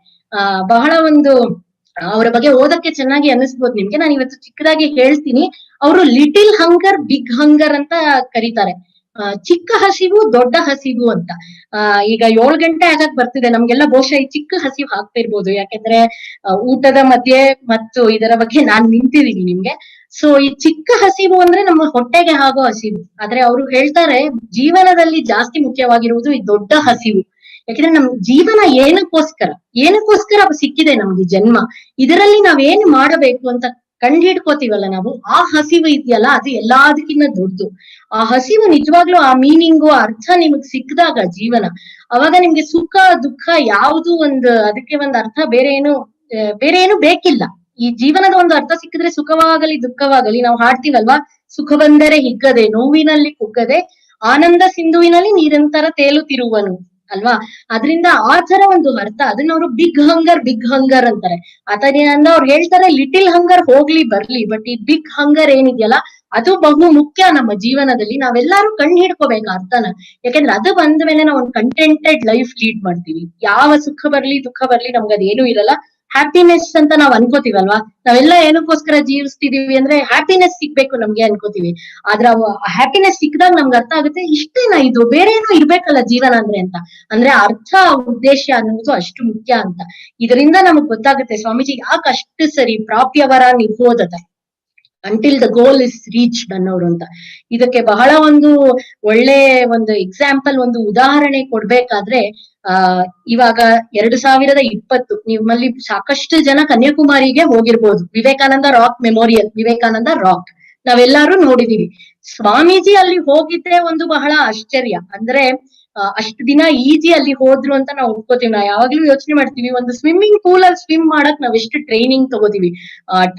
ಬಹಳ ಒಂದು ಅವರ ಬಗ್ಗೆ ಓದಕ್ಕೆ ಚೆನ್ನಾಗಿ ಅನಿಸ್ಬೋದು ನಿಮ್ಗೆ. ನಾನು ಇವತ್ತು ಚಿಕ್ಕದಾಗಿ ಹೇಳ್ತೀನಿ. ಅವರು ಲಿಟಿಲ್ ಹಂಗರ್ ಬಿಗ್ ಹಂಗರ್ ಅಂತ ಕರೀತಾರೆ. ಚಿಕ್ಕ ಹಸಿವು ದೊಡ್ಡ ಹಸಿವು ಅಂತ. ಈಗ 7 ಗಂಟೆ ಆಗಕ್ ಬರ್ತಿದೆ, ನಮ್ಗೆಲ್ಲ ಬಹುಶಃ ಈ ಚಿಕ್ಕ ಹಸಿವು ಆಗ್ತಿರ್ಬೋದು. ಯಾಕೆಂದ್ರೆ ಊಟದ ಮಧ್ಯೆ ಮತ್ತು ಇದರ ಬಗ್ಗೆ ನಾನ್ ನಿಂತಿದ್ದೀನಿ ನಿಮ್ಗೆ. ಸೊ ಈ ಚಿಕ್ಕ ಹಸಿವು ಅಂದ್ರೆ ನಮ್ಮ ಹೊಟ್ಟೆಗೆ ಆಗೋ ಹಸಿವು. ಆದ್ರೆ ಅವರು ಹೇಳ್ತಾರೆ ಜೀವನದಲ್ಲಿ ಜಾಸ್ತಿ ಮುಖ್ಯವಾಗಿರುವುದು ಈ ದೊಡ್ಡ ಹಸಿವು. ಯಾಕಂದ್ರೆ ನಮ್ ಜೀವನ ಏನಕ್ಕೋಸ್ಕರ ಸಿಕ್ಕಿದೆ ನಮ್ಗೆ ಜನ್ಮ, ಇದರಲ್ಲಿ ನಾವೇನ್ ಮಾಡಬೇಕು ಅಂತ ಕಂಡು ಹಿಡ್ಕೋತೀವಲ್ಲ ನಾವು, ಆ ಹಸಿವು ಇದೆಯಲ್ಲ ಅದು ಎಲ್ಲದಕ್ಕಿಂತ ದೊಡ್ಡದು. ಆ ಹಸಿವು ನಿಜವಾಗ್ಲೂ ಆ ಮೀನಿಂಗು ಅರ್ಥ ನಿಮಗ್ ಸಿಕ್ಕಿದಾಗ ಜೀವನ, ಅವಾಗ ನಿಮ್ಗೆ ಸುಖ ದುಃಖ ಯಾವುದು ಅದಕ್ಕೆ ಒಂದು ಅರ್ಥ ಬೇರೆ ಏನು ಬೇಕಿಲ್ಲ. ಈ ಜೀವನದ ಒಂದು ಅರ್ಥ ಸಿಕ್ಕಿದ್ರೆ ಸುಖವಾಗಲಿ ದುಃಖವಾಗಲಿ, ನಾವು ಹಾಡ್ತೀವಲ್ವಾ, ಸುಖ ಬಂದರೆ ಹಿಗ್ಗದೆ ನೋವಿನಲ್ಲಿ ಕುಗ್ಗದೆ ಆನಂದ ಸಿಂಧುವಿನಲ್ಲಿ ನಿರಂತರ ತೇಲುತ್ತಿರುವನು ಅಲ್ವಾ. ಅದರಿಂದ ಆ ತರ ಒಂದು ಅರ್ಥ, ಅದನ್ನ ಅವರು ಬಿಗ್ ಹಂಗರ್ ಅಂತಾರೆ. ಅದರಿಂದ ಅವ್ರು ಹೇಳ್ತಾರೆ ಲಿಟಿಲ್ ಹಂಗರ್ ಹೋಗ್ಲಿ ಬರ್ಲಿ, ಬಟ್ ಈ ಬಿಗ್ ಹಂಗರ್ ಏನಿದೆಯಲ್ಲ ಅದು ಬಹು ಮುಖ್ಯ ನಮ್ಮ ಜೀವನದಲ್ಲಿ. ನಾವೆಲ್ಲರೂ ಕಣ್ಣು ಹಿಡ್ಕೋಬೇಕು ಅರ್ಥನ. ಯಾಕಂದ್ರೆ ಅದು ಬಂದ ಮೇಲೆ ನಾವು ಒಂದು ಕಂಟೆಂಟೆಡ್ ಲೈಫ್ ಲೀಡ್ ಮಾಡ್ತೀವಿ. ಯಾವ ಸುಖ ಬರ್ಲಿ ದುಃಖ ಬರ್ಲಿ ನಮ್ಗೆ ಅದೇನು ಇರಲ್ಲ. ಹ್ಯಾಪಿನೆಸ್ ಅಂತ ನಾವ್ ಅನ್ಕೋತೀವಲ್ವಾ, ನಾವೆಲ್ಲ ಏನಕ್ಕೋಸ್ಕರ ಜೀವಿಸ್ತಿದೀವಿ ಅಂದ್ರೆ ಹ್ಯಾಪಿನೆಸ್ ಸಿಗ್ಬೇಕು ನಮ್ಗೆ ಅನ್ಕೋತೀವಿ. ಆದ್ರೆ ಹ್ಯಾಪಿನೆಸ್ ಸಿಕ್ಕಿದಾಗ ನಮ್ಗೆ ಅರ್ಥ ಆಗುತ್ತೆ, ಇಷ್ಟೇನಾ ಇದು, ಬೇರೆ ಏನೋ ಇರ್ಬೇಕಲ್ಲ ಜೀವನ ಅಂದ್ರೆ ಅಂತ. ಅಂದ್ರೆ ಅರ್ಥ ಉದ್ದೇಶ ಅನ್ನೋದು ಅಷ್ಟು ಮುಖ್ಯ ಅಂತ. ಇದರಿಂದ ನಮಗ್ ಗೊತ್ತಾಗುತ್ತೆ ಸ್ವಾಮೀಜಿ ಯಾಕೆ ಅಷ್ಟು ಸರಿ ಪ್ರಾಪ್ಯವರ ನಿಬೋಧತ until the goal is reached ಅನ್ನೋರು ಅಂತ. ಇದಕ್ಕೆ ಬಹಳ ಒಂದು ಒಳ್ಳೆ ಒಂದು ಎಕ್ಸಾಂಪಲ್, ಒಂದು ಉದಾಹರಣೆ ಕೊಡ್ಬೇಕಾದ್ರೆ ಇವಾಗ 2020 ನಿಮ್ಮಲ್ಲಿ ಸಾಕಷ್ಟು ಜನ ಕನ್ಯಾಕುಮಾರಿಗೆ ಹೋಗಿರ್ಬೋದು. Vivekananda rock memorial, Vivekananda rock ನಾವೆಲ್ಲರೂ ನೋಡಿದೀವಿ. ಸ್ವಾಮೀಜಿ ಅಲ್ಲಿ ಹೋಗಿದ್ರೆ ಒಂದು ಬಹಳ ಆಶ್ಚರ್ಯ. ಅಂದ್ರೆ ಅಷ್ಟು ದಿನ ಈಜಿ ಅಲ್ಲಿ ಹೋದ್ರು ಅಂತ ನಾವು ಒಪ್ಕೋತೀವಿ. ನಾವು ಯಾವಾಗ್ಲೂ ಯೋಚನೆ ಮಾಡ್ತೀವಿ, ಒಂದು ಸ್ವಿಮ್ಮಿಂಗ್ ಪೂಲ್ ಅಲ್ಲಿ ಸ್ವಿಮ್ ಮಾಡಕ್ ನಾವ್ ಎಷ್ಟು ಟ್ರೈನಿಂಗ್ ತಗೋತೀವಿ.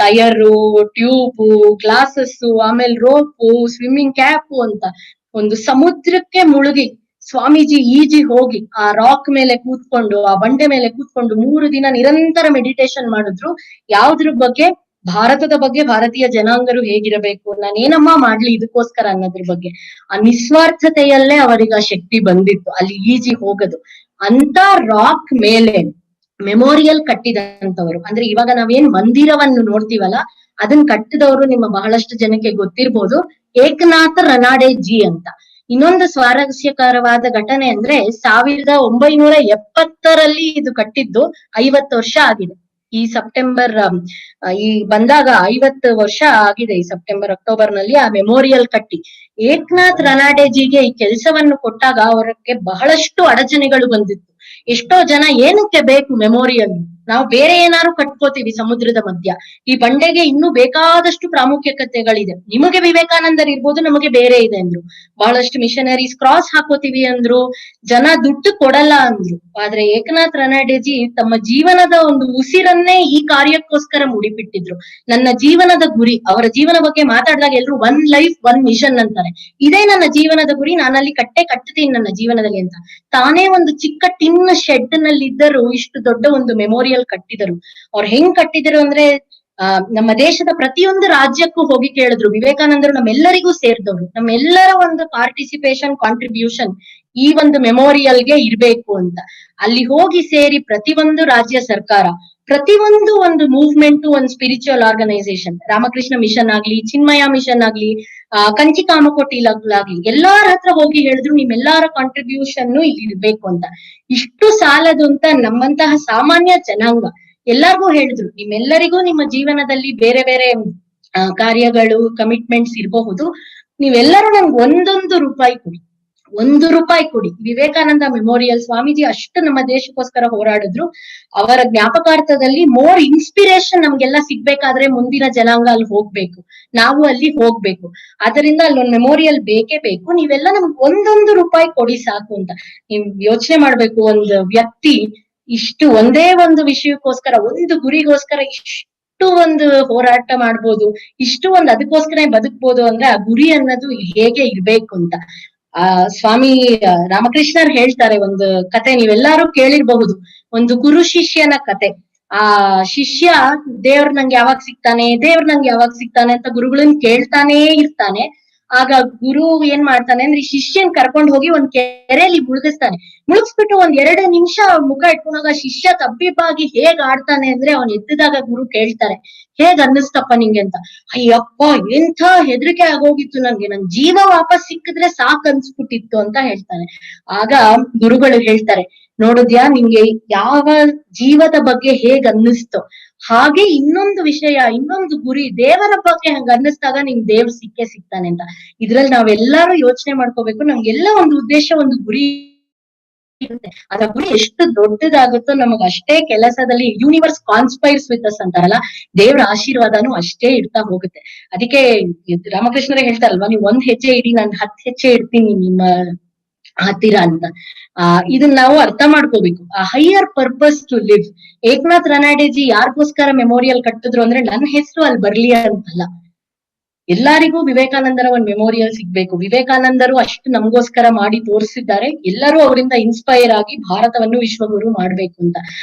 ಟೈರು, ಟ್ಯೂಬು, ಗ್ಲಾಸಸ್, ಆಮೇಲೆ ರೋಪು, ಸ್ವಿಮ್ಮಿಂಗ್ ಕ್ಯಾಪು ಅಂತ. ಒಂದು ಸಮುದ್ರಕ್ಕೆ ಮುಳುಗಿ ಸ್ವಾಮೀಜಿ ಈಜಿ ಹೋಗಿ ಆ ರಾಕ್ ಮೇಲೆ ಕೂತ್ಕೊಂಡು, ಆ ಬಂಡೆ ಮೇಲೆ ಕೂತ್ಕೊಂಡು 3 ದಿನ ನಿರಂತರ ಮೆಡಿಟೇಷನ್ ಮಾಡಿದ್ರು. ಯಾವ್ದ್ರ ಬಗ್ಗೆ? ಭಾರತದ ಬಗ್ಗೆ, ಭಾರತೀಯ ಜನಾಂಗರು ಹೇಗಿರಬೇಕು, ನಾನೇನಮ್ಮ ಮಾಡ್ಲಿ ಇದಕ್ಕೋಸ್ಕರ ಅನ್ನೋದ್ರ ಬಗ್ಗೆ. ಆ ನಿಸ್ವಾರ್ಥತೆಯಲ್ಲೇ ಅವರಿಗೆ ಆ ಶಕ್ತಿ ಬಂದಿತ್ತು ಅಲ್ಲಿ ಈಜಿ ಹೋಗೋದು. ಅಂತ ರಾಕ್ ಮೇಲೆ ಮೆಮೋರಿಯಲ್ ಕಟ್ಟಿದಂತವರು, ಅಂದ್ರೆ ಇವಾಗ ನಾವೇನ್ ಮಂದಿರವನ್ನು ನೋಡ್ತೀವಲ್ಲ ಅದನ್ನ ಕಟ್ಟಿದವರು ನಿಮ್ಮ ಬಹಳಷ್ಟು ಜನಕ್ಕೆ ಗೊತ್ತಿರ್ಬೋದು, ಏಕನಾಥ ರನಾಡೆ ಜಿ ಅಂತ. ಇನ್ನೊಂದು ಸ್ವಾರಸ್ಯಕರವಾದ ಘಟನೆ ಅಂದ್ರೆ 1970ರಲ್ಲಿ ಇದು ಕಟ್ಟಿದ್ದು 50 ವರ್ಷ ಆಗಿದೆ. ಈ ಸೆಪ್ಟೆಂಬರ್ ಈ ಬಂದಾಗ 50 ವರ್ಷ ಆಗಿದೆ. ಈ ಸೆಪ್ಟೆಂಬರ್ ಅಕ್ಟೋಬರ್ ನಲ್ಲಿ ಆ ಮೆಮೋರಿಯಲ್ ಕಟ್ಟಿ ಏಕನಾಥ್ ರನಾಡೆಜಿಗೆ ಈ ಕೆಲಸವನ್ನು ಕೊಟ್ಟಾಗ ಅವರಿಗೆ ಬಹಳಷ್ಟು ಅಡಚಣೆಗಳು ಬಂದಿತ್ತು. ಎಷ್ಟೋ ಜನ ಏನಕ್ಕೆ ಬೇಕು ಮೆಮೋರಿಯಲ್, ನಾವು ಬೇರೆ ಏನಾದ್ರು ಕಟ್ಕೋತೀವಿ ಸಮುದ್ರದ ಮಧ್ಯ. ಈ ಬಂಡೆಗೆ ಇನ್ನೂ ಬೇಕಾದಷ್ಟು ಪ್ರಾಮುಖ್ಯತೆಗಳಿದೆ. ನಿಮಗೆ ವಿವೇಕಾನಂದರ್ ಇರ್ಬೋದು, ನಮಗೆ ಬೇರೆ ಇದೆ ಅಂದ್ರು. ಬಹಳಷ್ಟು ಮಿಷನರೀಸ್ ಕ್ರಾಸ್ ಹಾಕೋತೀವಿ ಅಂದ್ರು, ಜನ ದುಡ್ಡು ಕೊಡಲ್ಲ ಅಂದ್ರು. ಆದ್ರೆ ಏಕನಾಥ್ ರಾನಡೆಜಿ ತಮ್ಮ ಜೀವನದ ಒಂದು ಉಸಿರನ್ನೇ ಈ ಕಾರ್ಯಕ್ಕೋಸ್ಕರ ಮುಡಿಪಿಟ್ಟಿದ್ರು. ನನ್ನ ಜೀವನದ ಗುರಿ, ಅವರ ಜೀವನ ಬಗ್ಗೆ ಮಾತಾಡಿದಾಗ ಎಲ್ರು 1 ಲೈಫ್ 1 ಮಿಷನ್ ಅಂತಾರೆ. ಇದೇ ನನ್ನ ಜೀವನದ ಗುರಿ, ನಾನಲ್ಲಿ ಕಟ್ತೀನಿ ನನ್ನ ಜೀವನದಲ್ಲಿ ಅಂತ. ತಾನೇ ಒಂದು ಚಿಕ್ಕ ಟಿನ್ ಶೆಡ್ ನಲ್ಲಿ ಇದ್ದರು ಇಷ್ಟು ದೊಡ್ಡ ಒಂದು ಮೆಮೋರಿಯಲ್ ಕಟ್ಟಿದರು. ಅವ್ರು ಹೆಂಗ್ ಕಟ್ಟಿದರು ಅಂದ್ರೆ, ನಮ್ಮ ದೇಶದ ಪ್ರತಿಯೊಂದು ರಾಜ್ಯಕ್ಕೂ ಹೋಗಿ ಕೇಳಿದ್ರು. ವಿವೇಕಾನಂದರು ನಮ್ಮೆಲ್ಲರಿಗೂ ಸೇರಿದವರು, ನಮ್ಮೆಲ್ಲರ ಒಂದು ಪಾರ್ಟಿಸಿಪೇಷನ್, ಕಾಂಟ್ರಿಬ್ಯೂಷನ್ ಈ ಒಂದು ಮೆಮೋರಿಯಲ್ಗೆ ಇರ್ಬೇಕು ಅಂತ. ಅಲ್ಲಿ ಹೋಗಿ ಸೇರಿ ಪ್ರತಿಯೊಂದು ರಾಜ್ಯ ಸರ್ಕಾರ, ಪ್ರತಿಯೊಂದು ಒಂದು ಮೂವ್ಮೆಂಟ್, ಒಂದು ಸ್ಪಿರಿಚುವಲ್ ಆರ್ಗನೈಸೇಷನ್, ರಾಮಕೃಷ್ಣ ಮಿಷನ್ ಆಗ್ಲಿ, ಚಿನ್ಮಯ ಮಿಷನ್ ಆಗ್ಲಿ, ಕಂಚಿ ಕಾಮಕೋಟಿಲಾಗ್ಲಿ, ಎಲ್ಲಾರ ಹತ್ರ ಹೋಗಿ ಹೇಳಿದ್ರು ನಿಮ್ಮೆಲ್ಲಾರ ಕಾಂಟ್ರಿಬ್ಯೂಷನ್ ಇಲ್ಲಿ ಇರ್ಬೇಕು ಅಂತ. ಇಷ್ಟು ಸಾಲದು ಅಂತ ನಮ್ಮಂತಹ ಸಾಮಾನ್ಯ ಜನಾಂಗ ಎಲ್ಲಾರ್ಗೂ ಹೇಳಿದ್ರು, ನಿಮ್ಮೆಲ್ಲರಿಗೂ ನಿಮ್ಮ ಜೀವನದಲ್ಲಿ ಬೇರೆ ಬೇರೆ ಕಾರ್ಯಗಳು, ಕಮಿಟ್ಮೆಂಟ್ಸ್ ಇರಬಹುದು, ನೀವೆಲ್ಲರೂ ನಮ್ಗೆ 1 ರೂಪಾಯಿ ಕೊಡಿ, 1 ರೂಪಾಯಿ ಕೊಡಿ. ವಿವೇಕಾನಂದ ಮೆಮೋರಿಯಲ್ ಸ್ವಾಮೀಜಿ ಅಷ್ಟು ನಮ್ಮ ದೇಶಕ್ಕೋಸ್ಕರ ಹೋರಾಡಿದ್ರು. ಅವರ ಜ್ಞಾಪಕಾರ್ಥದಲ್ಲಿ ಮೋರ್ ಇನ್ಸ್ಪಿರೇಷನ್ ನಮ್ಗೆಲ್ಲ ಸಿಗ್ಬೇಕಾದ್ರೆ ಮುಂದಿನ ಜನಾಂಗ ಅಲ್ಲಿ ಹೋಗ್ಬೇಕು, ನಾವು ಅಲ್ಲಿ ಹೋಗ್ಬೇಕು. ಅದರಿಂದ ಅಲ್ಲೊಂದು ಮೆಮೋರಿಯಲ್ ಬೇಕೇ ಬೇಕು. ನೀವೆಲ್ಲ ನಮ್ಗೆ 1 ರೂಪಾಯಿ ಕೊಡಿ ಸಾಕು ಅಂತ. ನೀವ್ ಯೋಚನೆ ಮಾಡ್ಬೇಕು, ಒಂದು ವ್ಯಕ್ತಿ ಇಷ್ಟು ಒಂದೇ ಒಂದು ವಿಷಯಕ್ಕೋಸ್ಕರ, ಒಂದು ಗುರಿಗೋಸ್ಕರ ಇಷ್ಟು ಒಂದು ಹೋರಾಟ ಮಾಡ್ಬೋದು, ಇಷ್ಟು ಒಂದು ಅದಕ್ಕೋಸ್ಕರ ಬದುಕ್ಬೋದು ಅಂದ್ರೆ ಆ ಗುರಿ ಅನ್ನೋದು ಹೇಗೆ ಇರ್ಬೇಕು ಅಂತ. ಸ್ವಾಮಿ ರಾಮಕೃಷ್ಣರ್ ಹೇಳ್ತಾರೆ ಒಂದು ಕತೆ, ನೀವೆಲ್ಲಾರು ಕೇಳಿರ್ಬಹುದು, ಒಂದು ಗುರು ಶಿಷ್ಯನ ಕತೆ. ಆ ಶಿಷ್ಯ ದೇವ್ರ ನಂಗೆ ಯಾವಾಗ ಸಿಗ್ತಾನೆ ಅಂತ ಗುರುಗಳನ್ನ ಕೇಳ್ತಾನೇ ಇರ್ತಾನೆ. ಆಗ ಗುರು ಏನ್ ಮಾಡ್ತಾನೆ ಅಂದ್ರೆ, ಶಿಷ್ಯನ್ ಕರ್ಕೊಂಡ್ ಹೋಗಿ ಒಂದ್ ಕೆರೆಯಲ್ಲಿ ಮುಳುಗಿಸ್ಬಿಟ್ಟು 1-2 ನಿಮಿಷ ಮುಖ ಇಟ್ಕೊಂಡಾಗ ಶಿಷ್ಯ ತಬ್ಬಿಬ್ಬಾಗಿ ಹೇಗ್ ಆಡ್ತಾನೆ ಅಂದ್ರೆ, ಅವ್ನ್ ಎದ್ದಿದಾಗ ಗುರು ಕೇಳ್ತಾರೆ, ಹೇಗ್ ಅನ್ನಿಸ್ತಪ್ಪ ನಿಂಗೆ ಅಂತ. ಅಯ್ಯಪ್ಪ ಎಂಥ ಹೆದರಿಕೆ ಆಗೋಗಿತ್ತು ನನ್ಗೆ, ನನ್ ಜೀವ ವಾಪಸ್ ಸಿಕ್ಕಿದ್ರೆ ಸಾಕ್ ಅನ್ಸ್ಬಿಟ್ಟಿತ್ತು ಅಂತ ಹೇಳ್ತಾನೆ. ಆಗ ಗುರುಗಳು ಹೇಳ್ತಾರೆ, ನೋಡಿದ್ಯಾ ನಿಂಗೆ ಯಾವ ಜೀವದ ಬಗ್ಗೆ ಹೇಗ್ ಅನ್ನಿಸ್ತೋ ಹಾಗೆ ಇನ್ನೊಂದು ವಿಷಯ, ಇನ್ನೊಂದು ಗುರಿ, ದೇವರ ಬಗ್ಗೆ ಹಂಗ ಅನ್ನಿಸ್ದಾಗ ನಿಂಗ್ ದೇವ್ರು ಸಿಗ್ತಾನೆ ಅಂತ. ಇದ್ರಲ್ಲಿ ನಾವೆಲ್ಲರೂ ಯೋಚನೆ ಮಾಡ್ಕೋಬೇಕು, ನಮ್ಗೆಲ್ಲ ಒಂದು ಉದ್ದೇಶ, ಒಂದು ಗುರಿ ಇರುತ್ತೆ. ಅದ ಗುರಿ ಎಷ್ಟು ದೊಡ್ಡದಾಗುತ್ತೋ ನಮಗ್ ಅಷ್ಟೇ ಕೆಲಸದಲ್ಲಿ ಯೂನಿವರ್ಸ್ ಕಾನ್ಸ್ಪೈರ್ಸ್ ವಿತ್ ಅಸ್ ಅಂತಾರಲ್ಲ, ದೇವ್ರ ಆಶೀರ್ವಾದನೂ ಅಷ್ಟೇ ಇಡ್ತಾ ಹೋಗುತ್ತೆ. ಅದಕ್ಕೆ ರಾಮಕೃಷ್ಣರೇ ಹೇಳ್ತಾರಲ್ವಾ, ನೀವ್ 1 ಹೆಜ್ಜೆ ಇಡಿ, ನಾನು 10 ಹೆಜ್ಜೆ ಇಡ್ತೀನಿ ನಿಮ್ಮ ಹತ್ತಿರ ಅಂತ. ಇದನ್ನ ನಾವು ಅರ್ಥ ಮಾಡ್ಕೋಬೇಕು. ಆ higher purpose to live. Eknath Ranadeji ಯಾರಿಗೋಸ್ಕರ ಮೆಮೋರಿಯಲ್ ಕಟ್ಟಿದ್ರು ಅಂದ್ರೆ, ನನ್ನ ಹೆಸರು ಅಲ್ಲಿ ಬರ್ಲಿ ಅಂತಲ್ಲ, ಎಲ್ಲರಿಗೂ ವಿವೇಕಾನಂದರ ಒಂದು ಮೆಮೋರಿಯಲ್ ಸಿಗ್ಬೇಕು. ವಿವೇಕಾನಂದರು ಅಷ್ಟು ನಮಗೋಸ್ಕರ ಮಾಡಿ ತೋರಿಸಿದ್ದಾರೆ, ಎಲ್ಲರೂ ಅವರಿಂದ ಇನ್ಸ್ಪೈರ್ ಆಗಿ ಭಾರತವನ್ನು ವಿಶ್ವಗುರು ಮಾಡ್ಬೇಕು ಅಂತ.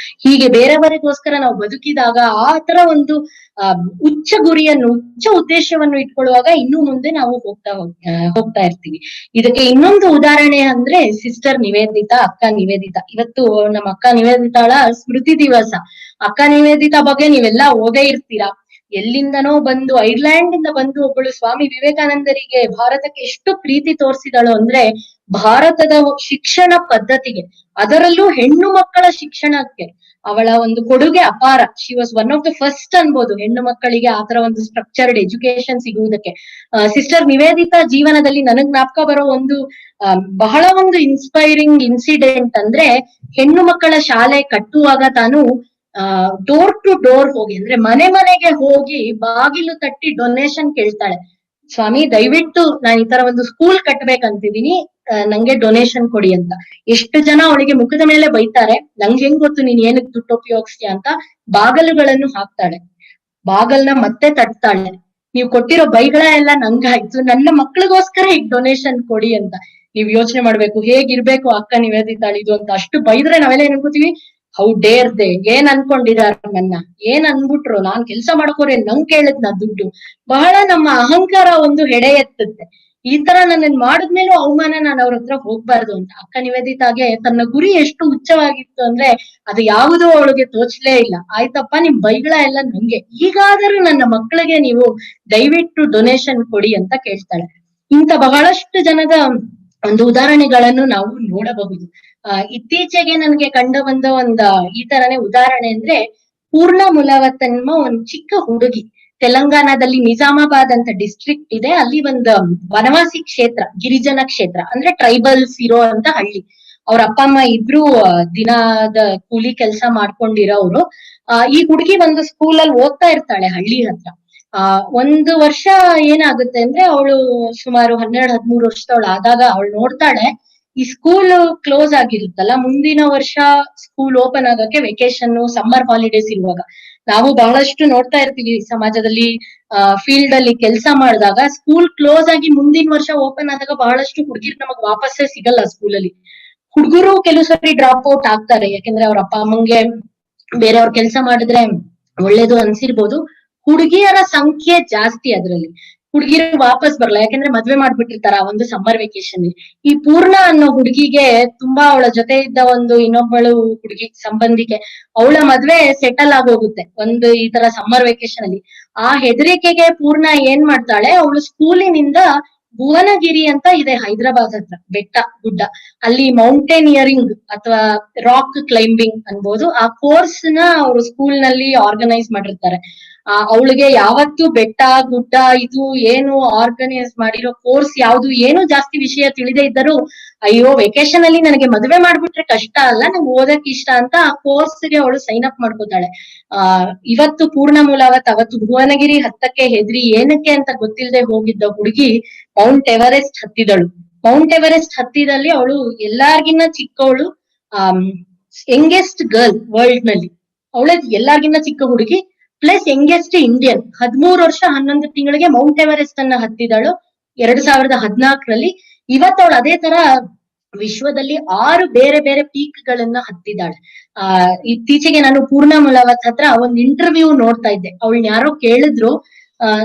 ಹೀಗೆ ಬೇರೆಯವರಿಗೋಸ್ಕರ ನಾವು ಬದುಕಿದಾಗ ಆ ತರ ಒಂದು ಉಚ್ಚ ಗುರಿಯನ್ನು, ಉಚ್ಚ ಉದ್ದೇಶವನ್ನು ಇಟ್ಕೊಳ್ಳುವಾಗ ಇನ್ನೂ ಮುಂದೆ ನಾವು ಹೋಗ್ತಾ ಇರ್ತೀವಿ. ಇದಕ್ಕೆ ಇನ್ನೊಂದು ಉದಾಹರಣೆ ಅಂದ್ರೆ ಸಿಸ್ಟರ್ ನಿವೇದಿತಾ, ಅಕ್ಕ ನಿವೇದಿತಾ. ಇವತ್ತು ನಮ್ಮ ಅಕ್ಕ ನಿವೇದಿತಾಳ ಸ್ಮೃತಿ ದಿವಸ. ಅಕ್ಕ ನಿವೇದಿತಾ ಬಗ್ಗೆ ನೀವೆಲ್ಲ ಓದೇ ಇರ್ತೀರಾ. ಎಲ್ಲಿಂದನೋ ಬಂದು, ಐರ್ಲೆಂಡ್ ಇಂದ ಬಂದು ಒಬ್ಬಳು ಸ್ವಾಮಿ ವಿವೇಕಾನಂದರಿಗೆ ಭಾರತಕ್ಕೆ ಎಷ್ಟು ಪ್ರೀತಿ ತೋರಿಸಿದಳು ಅಂದ್ರೆ, ಭಾರತದ ಶಿಕ್ಷಣ ಪದ್ಧತಿಗೆ, ಅದರಲ್ಲೂ ಹೆಣ್ಣು ಮಕ್ಕಳ ಶಿಕ್ಷಣಕ್ಕೆ ಅವಳ ಒಂದು ಕೊಡುಗೆ ಅಪಾರ. She was one of the first ಅನ್ಬೋದು ಹೆಣ್ಣು ಮಕ್ಕಳಿಗೆ ಆತರ ಒಂದು ಸ್ಟ್ರಕ್ಚರ್ಡ್ ಎಜುಕೇಶನ್ ಸಿಗುವುದಕ್ಕೆ. ಸಿಸ್ಟರ್ ನಿವೇದಿತಾ ಜೀವನದಲ್ಲಿ ನನಗ್ ಜ್ಞಾಪಕ ಬರೋ ಒಂದು ಬಹಳ ಒಂದು ಇನ್ಸ್ಪೈರಿಂಗ್ ಇನ್ಸಿಡೆಂಟ್ ಅಂದ್ರೆ, ಹೆಣ್ಣು ಮಕ್ಕಳ ಶಾಲೆ ಕಟ್ಟುವಾಗ ತಾನು ಡೋರ್ ಟು ಡೋರ್ ಹೋಗಿ, ಅಂದ್ರೆ ಮನೆಗೆ ಹೋಗಿ ಬಾಗಿಲು ತಟ್ಟಿ ಡೊನೇಷನ್ ಕೇಳ್ತಾಳೆ. ಸ್ವಾಮಿ ದಯವಿಟ್ಟು ನಾನು ಈ ತರ ಒಂದು ಸ್ಕೂಲ್ ಕಟ್ಬೇಕಂತಿದೀನಿ, ನಂಗೆ ಡೊನೇಷನ್ ಕೊಡಿ ಅಂತ. ಎಷ್ಟು ಜನ ಅವಳಿಗೆ ಮುಖದ ಮೇಲೆ ಬೈತಾರೆ, ನಂಗೆ ಹೆಂಗ್ ಗೊತ್ತು ನೀನ್ ಏನಕ್ಕೆ ದುಡ್ಡು ಉಪಯೋಗಿಸ್ತೀಯ ಅಂತ. ಬಾಗಲುಗಳನ್ನು ಹಾಕ್ತಾಳೆ, ಬಾಗಲ್ನ ಮತ್ತೆ ತಟ್ತಾಳೆ, ನೀವು ಕೊಟ್ಟಿರೋ ಬೈಗಳ ಎಲ್ಲ ನಂಗಾಯ್ತು, ನನ್ನ ಮಕ್ಳಿಗೋಸ್ಕರ ಈಗ ಡೊನೇಷನ್ ಕೊಡಿ ಅಂತ. ನೀವ್ ಯೋಚನೆ ಮಾಡ್ಬೇಕು ಹೇಗಿರ್ಬೇಕು ಅಕ್ಕ ನಿವೇದಿತಾಳಿದು ಅಂತ. ಅಷ್ಟು ಬೈದ್ರೆ ನಾವೆಲ್ಲ ಏನ್ ಅನ್ಕೋತೀವಿ, ಹೌ ಡೇರ್ ದೇ, ಏನ್ ಅನ್ಕೊಂಡಿದಾರ ನನ್ನ, ಏನ್ ಅನ್ಬಿಟ್ರು, ನಾನ್ ಕೆಲ್ಸ ಮಾಡ್ಕೋರೆ ನಂಗ್ ಕೇಳದ್ನ ದುಡ್ಡು. ಬಹಳ ನಮ್ಮ ಅಹಂಕಾರ ಒಂದು ಹೆಡೆ ಎತ್ತುತ್ತೆ. ಈ ತರ ನನ್ನ ಮಾಡಿದ್ಮೇಲೂ ಅವಮಾನ, ನಾನು ಅವ್ರ ಹತ್ರ ಹೋಗ್ಬಾರ್ದು ಅಂತ. ಅಕ್ಕ ನಿವೇದಿತಾಗೆ ತನ್ನ ಗುರಿ ಎಷ್ಟು ಉಚ್ಚವಾಗಿತ್ತು ಅಂದ್ರೆ, ಅದು ಯಾವುದೋ ಅವಳಿಗೆ ತೋಚ್ಲೇ ಇಲ್ಲ. ಆಯ್ತಪ್ಪ ನಿಮ್ ಬೈಗಳ ಎಲ್ಲ ನಂಗೆ, ಈಗಾದರೂ ನನ್ನ ಮಕ್ಕಳಿಗೆ ನೀವು ದಯವಿಟ್ಟು ಡೊನೇಷನ್ ಕೊಡಿ ಅಂತ ಕೇಳ್ತಾಳೆ. ಇಂತ ಬಹಳಷ್ಟು ಜನದ ಒಂದು ಉದಾಹರಣೆಗಳನ್ನು ನಾವು ನೋಡಬಹುದು. ಇತ್ತೀಚೆಗೆ ನನಗೆ ಕಂಡು ಬಂದ ಈ ತರನೇ ಉದಾಹರಣೆ ಅಂದ್ರೆ, ಪೂರ್ಣ ಮುಲವತ್ ಅನ್ನೋ ಒಂದ್ ಚಿಕ್ಕ ಹುಡುಗಿ, ತೆಲಂಗಾಣದಲ್ಲಿ ನಿಜಾಮಾಬಾದ್ ಅಂತ ಡಿಸ್ಟ್ರಿಕ್ಟ್ ಇದೆ, ಅಲ್ಲಿ ಒಂದು ವನವಾಸಿ ಕ್ಷೇತ್ರ, ಗಿರಿಜನ ಕ್ಷೇತ್ರ ಅಂದ್ರೆ ಟ್ರೈಬಲ್ಸ್ ಇರೋ ಅಂತ ಹಳ್ಳಿ. ಅವ್ರ ಅಪ್ಪ ಅಮ್ಮ ಇಬ್ರು ದಿನದ ಕೂಲಿ ಕೆಲಸ ಮಾಡ್ಕೊಂಡಿರೋರು. ಈ ಹುಡುಗಿ ಒಂದು ಸ್ಕೂಲಲ್ಲಿ ಓದ್ತಾ ಇರ್ತಾಳೆ ಹಳ್ಳಿ ಹತ್ರ. ಒಂದು ವರ್ಷ ಏನಾಗುತ್ತೆ ಅಂದ್ರೆ ಅವಳು ಸುಮಾರು 12-13 ವರ್ಷದವಳು ಆದಾಗ ಅವಳು ನೋಡ್ತಾಳೆ ಈ ಸ್ಕೂಲ್ ಕ್ಲೋಸ್ ಆಗಿರುತ್ತಲ್ಲ, ಮುಂದಿನ ವರ್ಷ ಸ್ಕೂಲ್ ಓಪನ್ ಆಗಕ್ಕೆ ವೆಕೇಶನ್ ಸಮ್ಮರ್ ಹಾಲಿಡೇಸ್ ಇರುವಾಗ ನಾವು ಬಹಳಷ್ಟು ನೋಡ್ತಾ ಇರ್ತೀವಿ ಸಮಾಜದಲ್ಲಿ. ಫೀಲ್ಡ್ ಅಲ್ಲಿ ಕೆಲಸ ಮಾಡಿದಾಗ ಸ್ಕೂಲ್ ಕ್ಲೋಸ್ ಆಗಿ ಮುಂದಿನ ವರ್ಷ ಓಪನ್ ಆದಾಗ ಬಹಳಷ್ಟು ಹುಡುಗಿರ್ ನಮಗ್ ವಾಪಸ್ಸೇ ಸಿಗಲ್ಲ ಸ್ಕೂಲಲ್ಲಿ. ಹುಡುಗರು ಕೆಲವು ಸರಿ ಡ್ರಾಪ್ ಔಟ್ ಆಗ್ತಾರೆ, ಯಾಕಂದ್ರೆ ಅವ್ರ ಅಪ್ಪ ಅಮ್ಮಂಗೆ ಬೇರೆಯವ್ರ ಕೆಲಸ ಮಾಡಿದ್ರೆ ಒಳ್ಳೇದು ಅನ್ಸಿರ್ಬೋದು. ಹುಡುಗಿಯರ ಸಂಖ್ಯೆ ಜಾಸ್ತಿ ಅದ್ರಲ್ಲಿ. ಹುಡುಗಿರು ವಾಪಸ್ ಬರಲ್ಲ, ಯಾಕಂದ್ರೆ ಮದ್ವೆ ಮಾಡ್ಬಿಟ್ಟಿರ್ತಾರ ಒಂದು ಸಮ್ಮರ್ ವೆಕೇಶನ್. ಈ ಪೂರ್ಣ ಅನ್ನೋ ಹುಡುಗಿಗೆ ತುಂಬಾ ಅವಳ ಜೊತೆ ಇದ್ದ ಒಂದು ಇನ್ನೊಬ್ಬಳು ಹುಡುಗಿ ಸಂಬಂಧಿಕೆ ಅವಳ ಮದ್ವೆ ಸೆಟಲ್ ಆಗೋಗುತ್ತೆ ಒಂದು ಈ ತರ ಸಮ್ಮರ್ ವೆಕೇಶನ್ ಅಲ್ಲಿ. ಆ ಹೆದರಿಕೆಗೆ ಪೂರ್ಣ ಏನ್ ಮಾಡ್ತಾಳೆ, ಅವಳು ಸ್ಕೂಲಿನಿಂದ ಭುವನಗಿರಿ ಅಂತ ಇದೆ ಹೈದರಾಬಾದ್ ಹತ್ರ, ಬೆಟ್ಟ ಗುಡ್ಡ, ಅಲ್ಲಿ ಮೌಂಟೇನಿಯರಿಂಗ್ ಅಥವಾ ರಾಕ್ ಕ್ಲೈಂಬಿಂಗ್ ಅನ್ಬೋದು, ಆ ಕೋರ್ಸ್ ನ ಅವರು ಸ್ಕೂಲ್ ನಲ್ಲಿ ಆರ್ಗನೈಸ್ ಮಾಡಿರ್ತಾರೆ. ಅವಳಿಗೆ ಯಾವತ್ತು ಬೆಟ್ಟ ಗುಡ್ಡ ಇದು ಏನು ಆರ್ಗನೈಸ್ ಮಾಡಿರೋ ಕೋರ್ಸ್ ಯಾವ್ದು ಏನು ಜಾಸ್ತಿ ವಿಷಯ ತಿಳಿದೇ ಇದ್ದರೂ, ಅಯ್ಯೋ ವೆಕೇಶನ್ ಅಲ್ಲಿ ನನಗೆ ಮದುವೆ ಮಾಡ್ಬಿಟ್ರೆ ಕಷ್ಟ ಅಲ್ಲ, ನಂಗೆ ಓದಕ್ ಇಷ್ಟ ಅಂತ ಆ ಕೋರ್ಸ್ ಗೆ ಅವಳು ಸೈನ್ ಅಪ್ ಮಾಡ್ಕೋತಾಳೆ. ಇವತ್ತು ಪೂರ್ಣ ಮೂಲಾವತ್ ಅವತ್ತು ಭುವನಗಿರಿ ಹತ್ತಕ್ಕೆ ಹೆದ್ರಿ ಏನಕ್ಕೆ ಅಂತ ಗೊತ್ತಿಲ್ಲದೆ ಹೋಗಿದ್ದ ಹುಡುಗಿ ಮೌಂಟ್ ಎವರೆಸ್ಟ್ ಹತ್ತಿದಳು. ಮೌಂಟ್ ಎವರೆಸ್ಟ್ ಹತ್ತಿದಲ್ಲಿ ಅವಳು ಎಲ್ಲಾರ್ಗಿನ್ನ ಚಿಕ್ಕವಳು, ಯಂಗೆಸ್ಟ್ ಗರ್ಲ್ ವರ್ಲ್ಡ್ ನಲ್ಲಿ. ಅವಳ ಎಲ್ಲಾರ್ಗಿನ್ನ ಚಿಕ್ಕ ಹುಡುಗಿ ಪ್ಲಸ್ ಯಂಗೆಸ್ಟ್ ಇಂಡಿಯನ್. 13 ವರ್ಷ 11 ತಿಂಗಳಿಗೆ ಮೌಂಟ್ ಎವರೆಸ್ಟ್ ಅನ್ನ ಹತ್ತಿದಳು 2014ರಲ್ಲಿ. ಇವತ್ತವಳು ಅದೇ ತರ ವಿಶ್ವದಲ್ಲಿ 6 ಬೇರೆ ಬೇರೆ ಪೀಕ್ ಗಳನ್ನ ಹತ್ತಿದ್ದಾಳೆ. ಇತ್ತೀಚೆಗೆ ನಾನು ಪೂರ್ಣ ಮುಲಾವತ್ ಹತ್ರ ಒಂದ್ ಇಂಟರ್ವ್ಯೂ ನೋಡ್ತಾ ಇದ್ದೆ. ಅವಳನ್ನ ಯಾರೋ ಕೇಳಿದ್ರು,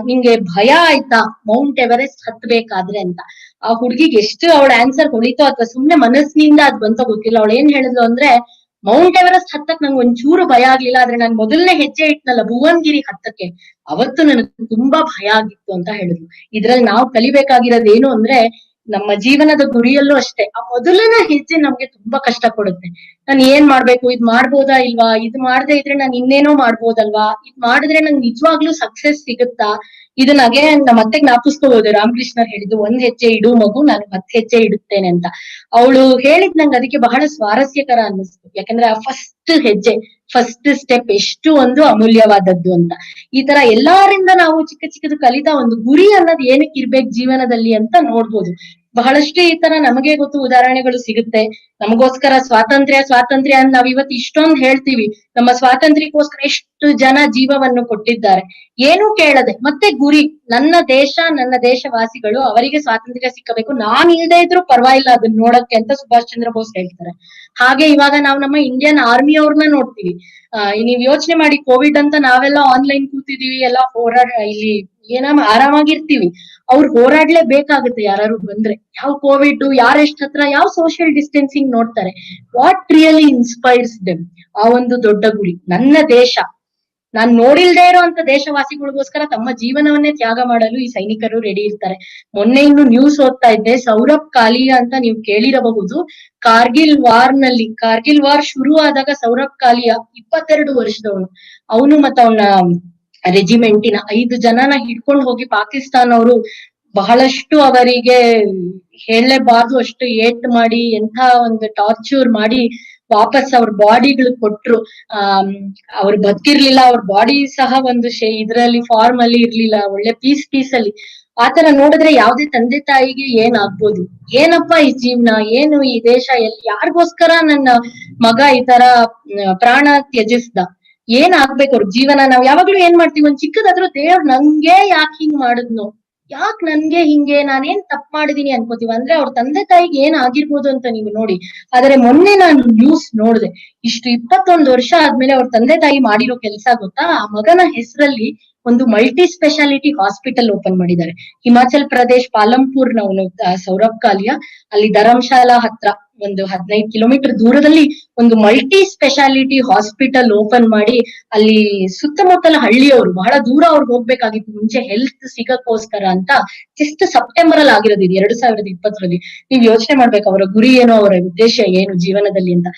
ನಿಂಗೆ ಭಯ ಆಯ್ತಾ ಮೌಂಟ್ ಎವರೆಸ್ಟ್ ಹತ್ಬೇಕಾದ್ರೆ ಅಂತ. ಆ ಹುಡ್ಗಿಗೆ ಎಷ್ಟು ಅವಳ ಆನ್ಸರ್ ಹೊಳಿತೋ ಅಥವಾ ಸುಮ್ನೆ ಮನಸ್ಸಿನಿಂದ ಅದ್ ಬಂತ ಗೊತ್ತಿಲ್ಲ. ಅವಳು ಏನ್ ಹೇಳಿದ್ಲು ಅಂದ್ರೆ, ಮೌಂಟ್ ಎವರೆಸ್ಟ್ ಹತ್ತಕ್ ನಂಗೆ ಒಂಚೂರು ಭಯ ಆಗ್ಲಿಲ್ಲ, ಆದ್ರೆ ನಾನ್ ಮೊದಲನೇ ಹೆಜ್ಜೆ ಇಟ್ನಲ್ಲ ಭುವನ್ಗಿರಿ ಹತ್ತಕ್ಕೆ, ಅವತ್ತು ನನಗೆ ತುಂಬಾ ಭಯ ಆಗಿತ್ತು ಅಂತ ಹೇಳಿದ್ಲು. ಇದ್ರಲ್ಲಿ ನಾವು ಕಲಿಬೇಕಾಗಿರೋದು ಏನು ಅಂದ್ರೆ, ನಮ್ಮ ಜೀವನದ ಗುರಿಯಲ್ಲೂ ಅಷ್ಟೇ ಆ ಮೊದಲನೇ ಹೆಜ್ಜೆ ನಮ್ಗೆ ತುಂಬಾ ಕಷ್ಟ ಕೊಡುತ್ತೆ. ನಾನ್ ಏನ್ ಮಾಡ್ಬೇಕು, ಇದ್ ಮಾಡ್ಬೋದಾ ಇಲ್ವಾ, ಇದ್ ಮಾಡದೇ ಇದ್ರೆ ನಾನ್ ಇನ್ನೇನೋ ಮಾಡ್ಬೋದಲ್ವಾ, ಇದ್ ಮಾಡಿದ್ರೆ ನಂಗೆ ನಿಜವಾಗ್ಲೂ ಸಕ್ಸಸ್ ಸಿಗುತ್ತಾ, ಇದನ್ನ ಅಗೇನ್ ಮತ್ತೆ ಜ್ಞಾಪಿಸ್ಕೋಬಹುದು. ರಾಮಕೃಷ್ಣರ್ ಹೇಳಿದ್ದು, ಒಂದ್ ಹೆಜ್ಜೆ ಇಡು ಮಗು, ನಾನು 10 ಹೆಜ್ಜೆ ಇಡುತ್ತೇನೆ ಅಂತ. ಅವಳು ಹೇಳಿದ್ ನಂಗೆ ಅದಕ್ಕೆ ಬಹಳ ಸ್ವಾರಸ್ಯಕರ ಅನ್ನಿಸ್ತು. ಯಾಕಂದ್ರೆ ಆ ಫಸ್ಟ್ ಹೆಜ್ಜೆ, ಫಸ್ಟ್ ಸ್ಟೆಪ್ ಎಷ್ಟು ಒಂದು ಅಮೂಲ್ಯವಾದದ್ದು ಅಂತ. ಈ ತರ ಎಲ್ಲಾರಿಂದ ನಾವು ಚಿಕ್ಕ ಚಿಕ್ಕದು ಕಲಿತಾ ಒಂದು ಗುರಿ ಅನ್ನೋದು ಏನಕ್ಕೆ ಇರ್ಬೇಕು ಜೀವನದಲ್ಲಿ ಅಂತ ನೋಡ್ಬೋದು. ಬಹಳಷ್ಟು ಈ ತರ ನಮಗೆ ಗೊತ್ತು ಉದಾಹರಣೆಗಳು ಸಿಗುತ್ತೆ. ನಮಗೋಸ್ಕರ ಸ್ವಾತಂತ್ರ್ಯ ಸ್ವಾತಂತ್ರ್ಯ ಅಂತ ನಾವ್ ಇವತ್ತು ಇಷ್ಟೊಂದು ಹೇಳ್ತೀವಿ. ನಮ್ಮ ಸ್ವಾತಂತ್ರ್ಯಕ್ಕೋಸ್ಕರ ಎಷ್ಟು ಜನ ಜೀವವನ್ನು ಕೊಟ್ಟಿದ್ದಾರೆ ಏನು ಕೇಳದೆ. ಮತ್ತೆ ಗುರಿ, ನನ್ನ ದೇಶ ನನ್ನ ದೇಶವಾಸಿಗಳು ಅವರಿಗೆ ಸ್ವಾತಂತ್ರ್ಯ ಸಿಕ್ಕಬೇಕು, ನಾನ್ ಇಲ್ದೇ ಇದ್ರು ಪರವಾಗಿಲ್ಲ ಅದನ್ನ ನೋಡಕ್ಕೆ ಅಂತ ಸುಭಾಷ್ ಚಂದ್ರ ಬೋಸ್ ಹೇಳ್ತಾರೆ. ಹಾಗೆ ಇವಾಗ ನಾವು ನಮ್ಮ ಇಂಡಿಯನ್ ಆರ್ಮಿ ಅವ್ರನ್ನ ನೋಡ್ತೀವಿ. ನೀವ್ ಯೋಚನೆ ಮಾಡಿ, ಕೋವಿಡ್ ಅಂತ ನಾವೆಲ್ಲ ಆನ್ಲೈನ್ ಕೂತಿದೀವಿ, ಎಲ್ಲ ಇಲ್ಲಿ ಆರಾಮಾಗಿರ್ತೀವಿ. ಅವ್ರು ಹೋರಾಡ್ಲೇಬೇಕಾಗುತ್ತೆ ಯಾರು ಬಂದ್ರೆ. ಯಾವ ಕೋವಿಡ್, ಯಾರೆಷ್ಟ್ ಹತ್ರ, ಯಾವ ಸೋಷಿಯಲ್ ಡಿಸ್ಟೆನ್ಸಿಂಗ್ ನೋಡ್ತಾರೆ. ವಾಟ್ ರಿಯಲಿ ಇನ್ಸ್ಪೈರ್ಸ್ ದೆಮ್, ಆ ಒಂದು ದೊಡ್ಡ ಗುರಿ. ನನ್ನ ದೇಶ, ನಾನ್ ನೋಡಿಲ್ದೇ ಇರೋಂತ ದೇಶವಾಸಿಗಳಿಗೋಸ್ಕರ ತಮ್ಮ ಜೀವನವನ್ನೇ ತ್ಯಾಗ ಮಾಡಲು ಈ ಸೈನಿಕರು ರೆಡಿ ಇರ್ತಾರೆ. ಮೊನ್ನೆ ಇನ್ನು ನ್ಯೂಸ್ ಓದ್ತಾ ಇದ್ದೆ, ಸೌರಭ್ ಕಾಲಿಯಾ ಅಂತ ನೀವು ಕೇಳಿರಬಹುದು. ಕಾರ್ಗಿಲ್ ವಾರ್ ಶುರು ಆದಾಗ ಸೌರಭ್ ಕಾಲಿಯಾ 22 ವರ್ಷದವನು. ಅವನು ಮತ್ತೆ ಅವನ ರೆಜಿಮೆಂಟಿನ 5 ಜನನ ಹಿಡ್ಕೊಂಡು ಹೋಗಿ ಪಾಕಿಸ್ತಾನ ಅವರು ಬಹಳಷ್ಟು ಅವರಿಗೆ ಹೇಳಲೇಬಾರ್ದು ಅಷ್ಟು ಏಟ್ ಮಾಡಿ, ಎಂಥ ಒಂದು ಟಾರ್ಚರ್ ಮಾಡಿ ವಾಪಸ್ ಅವ್ರ ಬಾಡಿಗಳು ಕೊಟ್ರು. ಅವ್ರು ಬದುಕಿರ್ಲಿಲ್ಲ, ಅವ್ರ ಬಾಡಿ ಸಹ ಒಂದು ಇದ್ರಲ್ಲಿ ಫಾರ್ಮ್ ಅಲ್ಲಿ ಇರ್ಲಿಲ್ಲ, ಒಳ್ಳೆ ಪೀಸ್ ಅಲ್ಲಿ. ಆತರ ನೋಡಿದ್ರೆ ಯಾವ್ದೇ ತಂದೆ ತಾಯಿಗೆ ಏನ್ ಆಗ್ಬೋದು, ಏನಪ್ಪಾ ಈ ಜೀವನ, ಏನು ಈ ದೇಶ, ಯಾರಿಗೋಸ್ಕರ ನನ್ನ ಮಗ ಈ ತರ ಪ್ರಾಣ ತ್ಯಜಿಸ್ದ, ಏನ್ ಆಗ್ಬೇಕು ಅವ್ರ ಜೀವನ. ನಾವ್ ಯಾವಾಗ್ಲೂ ಏನ್ ಮಾಡ್ತೀವಿ, ಒಂದ್ ಚಿಕ್ಕದಾದ್ರೂ ದೇವ್ರು ನಂಗೆ ಯಾಕೆ ಹಿಂಗ್ ಮಾಡಿದ್ನು, ಯಾಕ್ ನನ್ಗೆ ಹಿಂಗೆ, ನಾನೇನ್ ತಪ್ಪು ಮಾಡಿದೀನಿ ಅನ್ಕೋತೀವಿ. ಅಂದ್ರೆ ಅವ್ರ ತಂದೆ ತಾಯಿಗೆ ಏನ್ ಆಗಿರ್ಬೋದು ಅಂತ ನೀವು ನೋಡಿ. ಆದ್ರೆ ಮೊನ್ನೆ ನಾನು ನ್ಯೂಸ್ ನೋಡ್ದೆ, ಇಷ್ಟು 21 ವರ್ಷ ಆದ್ಮೇಲೆ ಅವ್ರ ತಂದೆ ತಾಯಿ ಮಾಡಿರೋ ಕೆಲ್ಸ ಗೊತ್ತಾ, ಆ ಮಗನ ಹೆಸರಲ್ಲಿ ಒಂದು ಮಲ್ಟಿ ಸ್ಪೆಷಾಲಿಟಿ ಹಾಸ್ಪಿಟಲ್ ಓಪನ್ ಮಾಡಿದ್ದಾರೆ. ಹಿಮಾಚಲ್ ಪ್ರದೇಶ್ ಪಾಲಂಪುರ್ನವನು ಸೌರಭ್ ಕಾಲಿಯಾ. ಅಲ್ಲಿ ಧರ್ಮಶಾಲಾ ಹತ್ರ ಒಂದು 15 ಕಿಲೋಮೀಟರ್ ದೂರದಲ್ಲಿ ಒಂದು ಮಲ್ಟಿ ಸ್ಪೆಷಾಲಿಟಿ ಹಾಸ್ಪಿಟಲ್ ಓಪನ್ ಮಾಡಿ, ಅಲ್ಲಿ ಸುತ್ತಮುತ್ತಲ ಹಳ್ಳಿಯವರು ಬಹಳ ದೂರ ಅವ್ರಿಗೆ ಹೋಗ್ಬೇಕಾಗಿತ್ತು ಮುಂಚೆ ಹೆಲ್ತ್ ಸಿಗಕ್ಕೋಸ್ಕರ ಅಂತ. ಜಸ್ಟ್ ಸೆಪ್ಟೆಂಬರ್ ಅಲ್ಲಿ ಆಗಿರೋದು ಇದು 2020ರಲ್ಲಿ. ನೀವ್ ಯೋಚನೆ ಮಾಡ್ಬೇಕು ಅವರ ಗುರಿ ಏನು, ಅವರ ಉದ್ದೇಶ ಏನು ಜೀವನದಲ್ಲಿ ಅಂತ.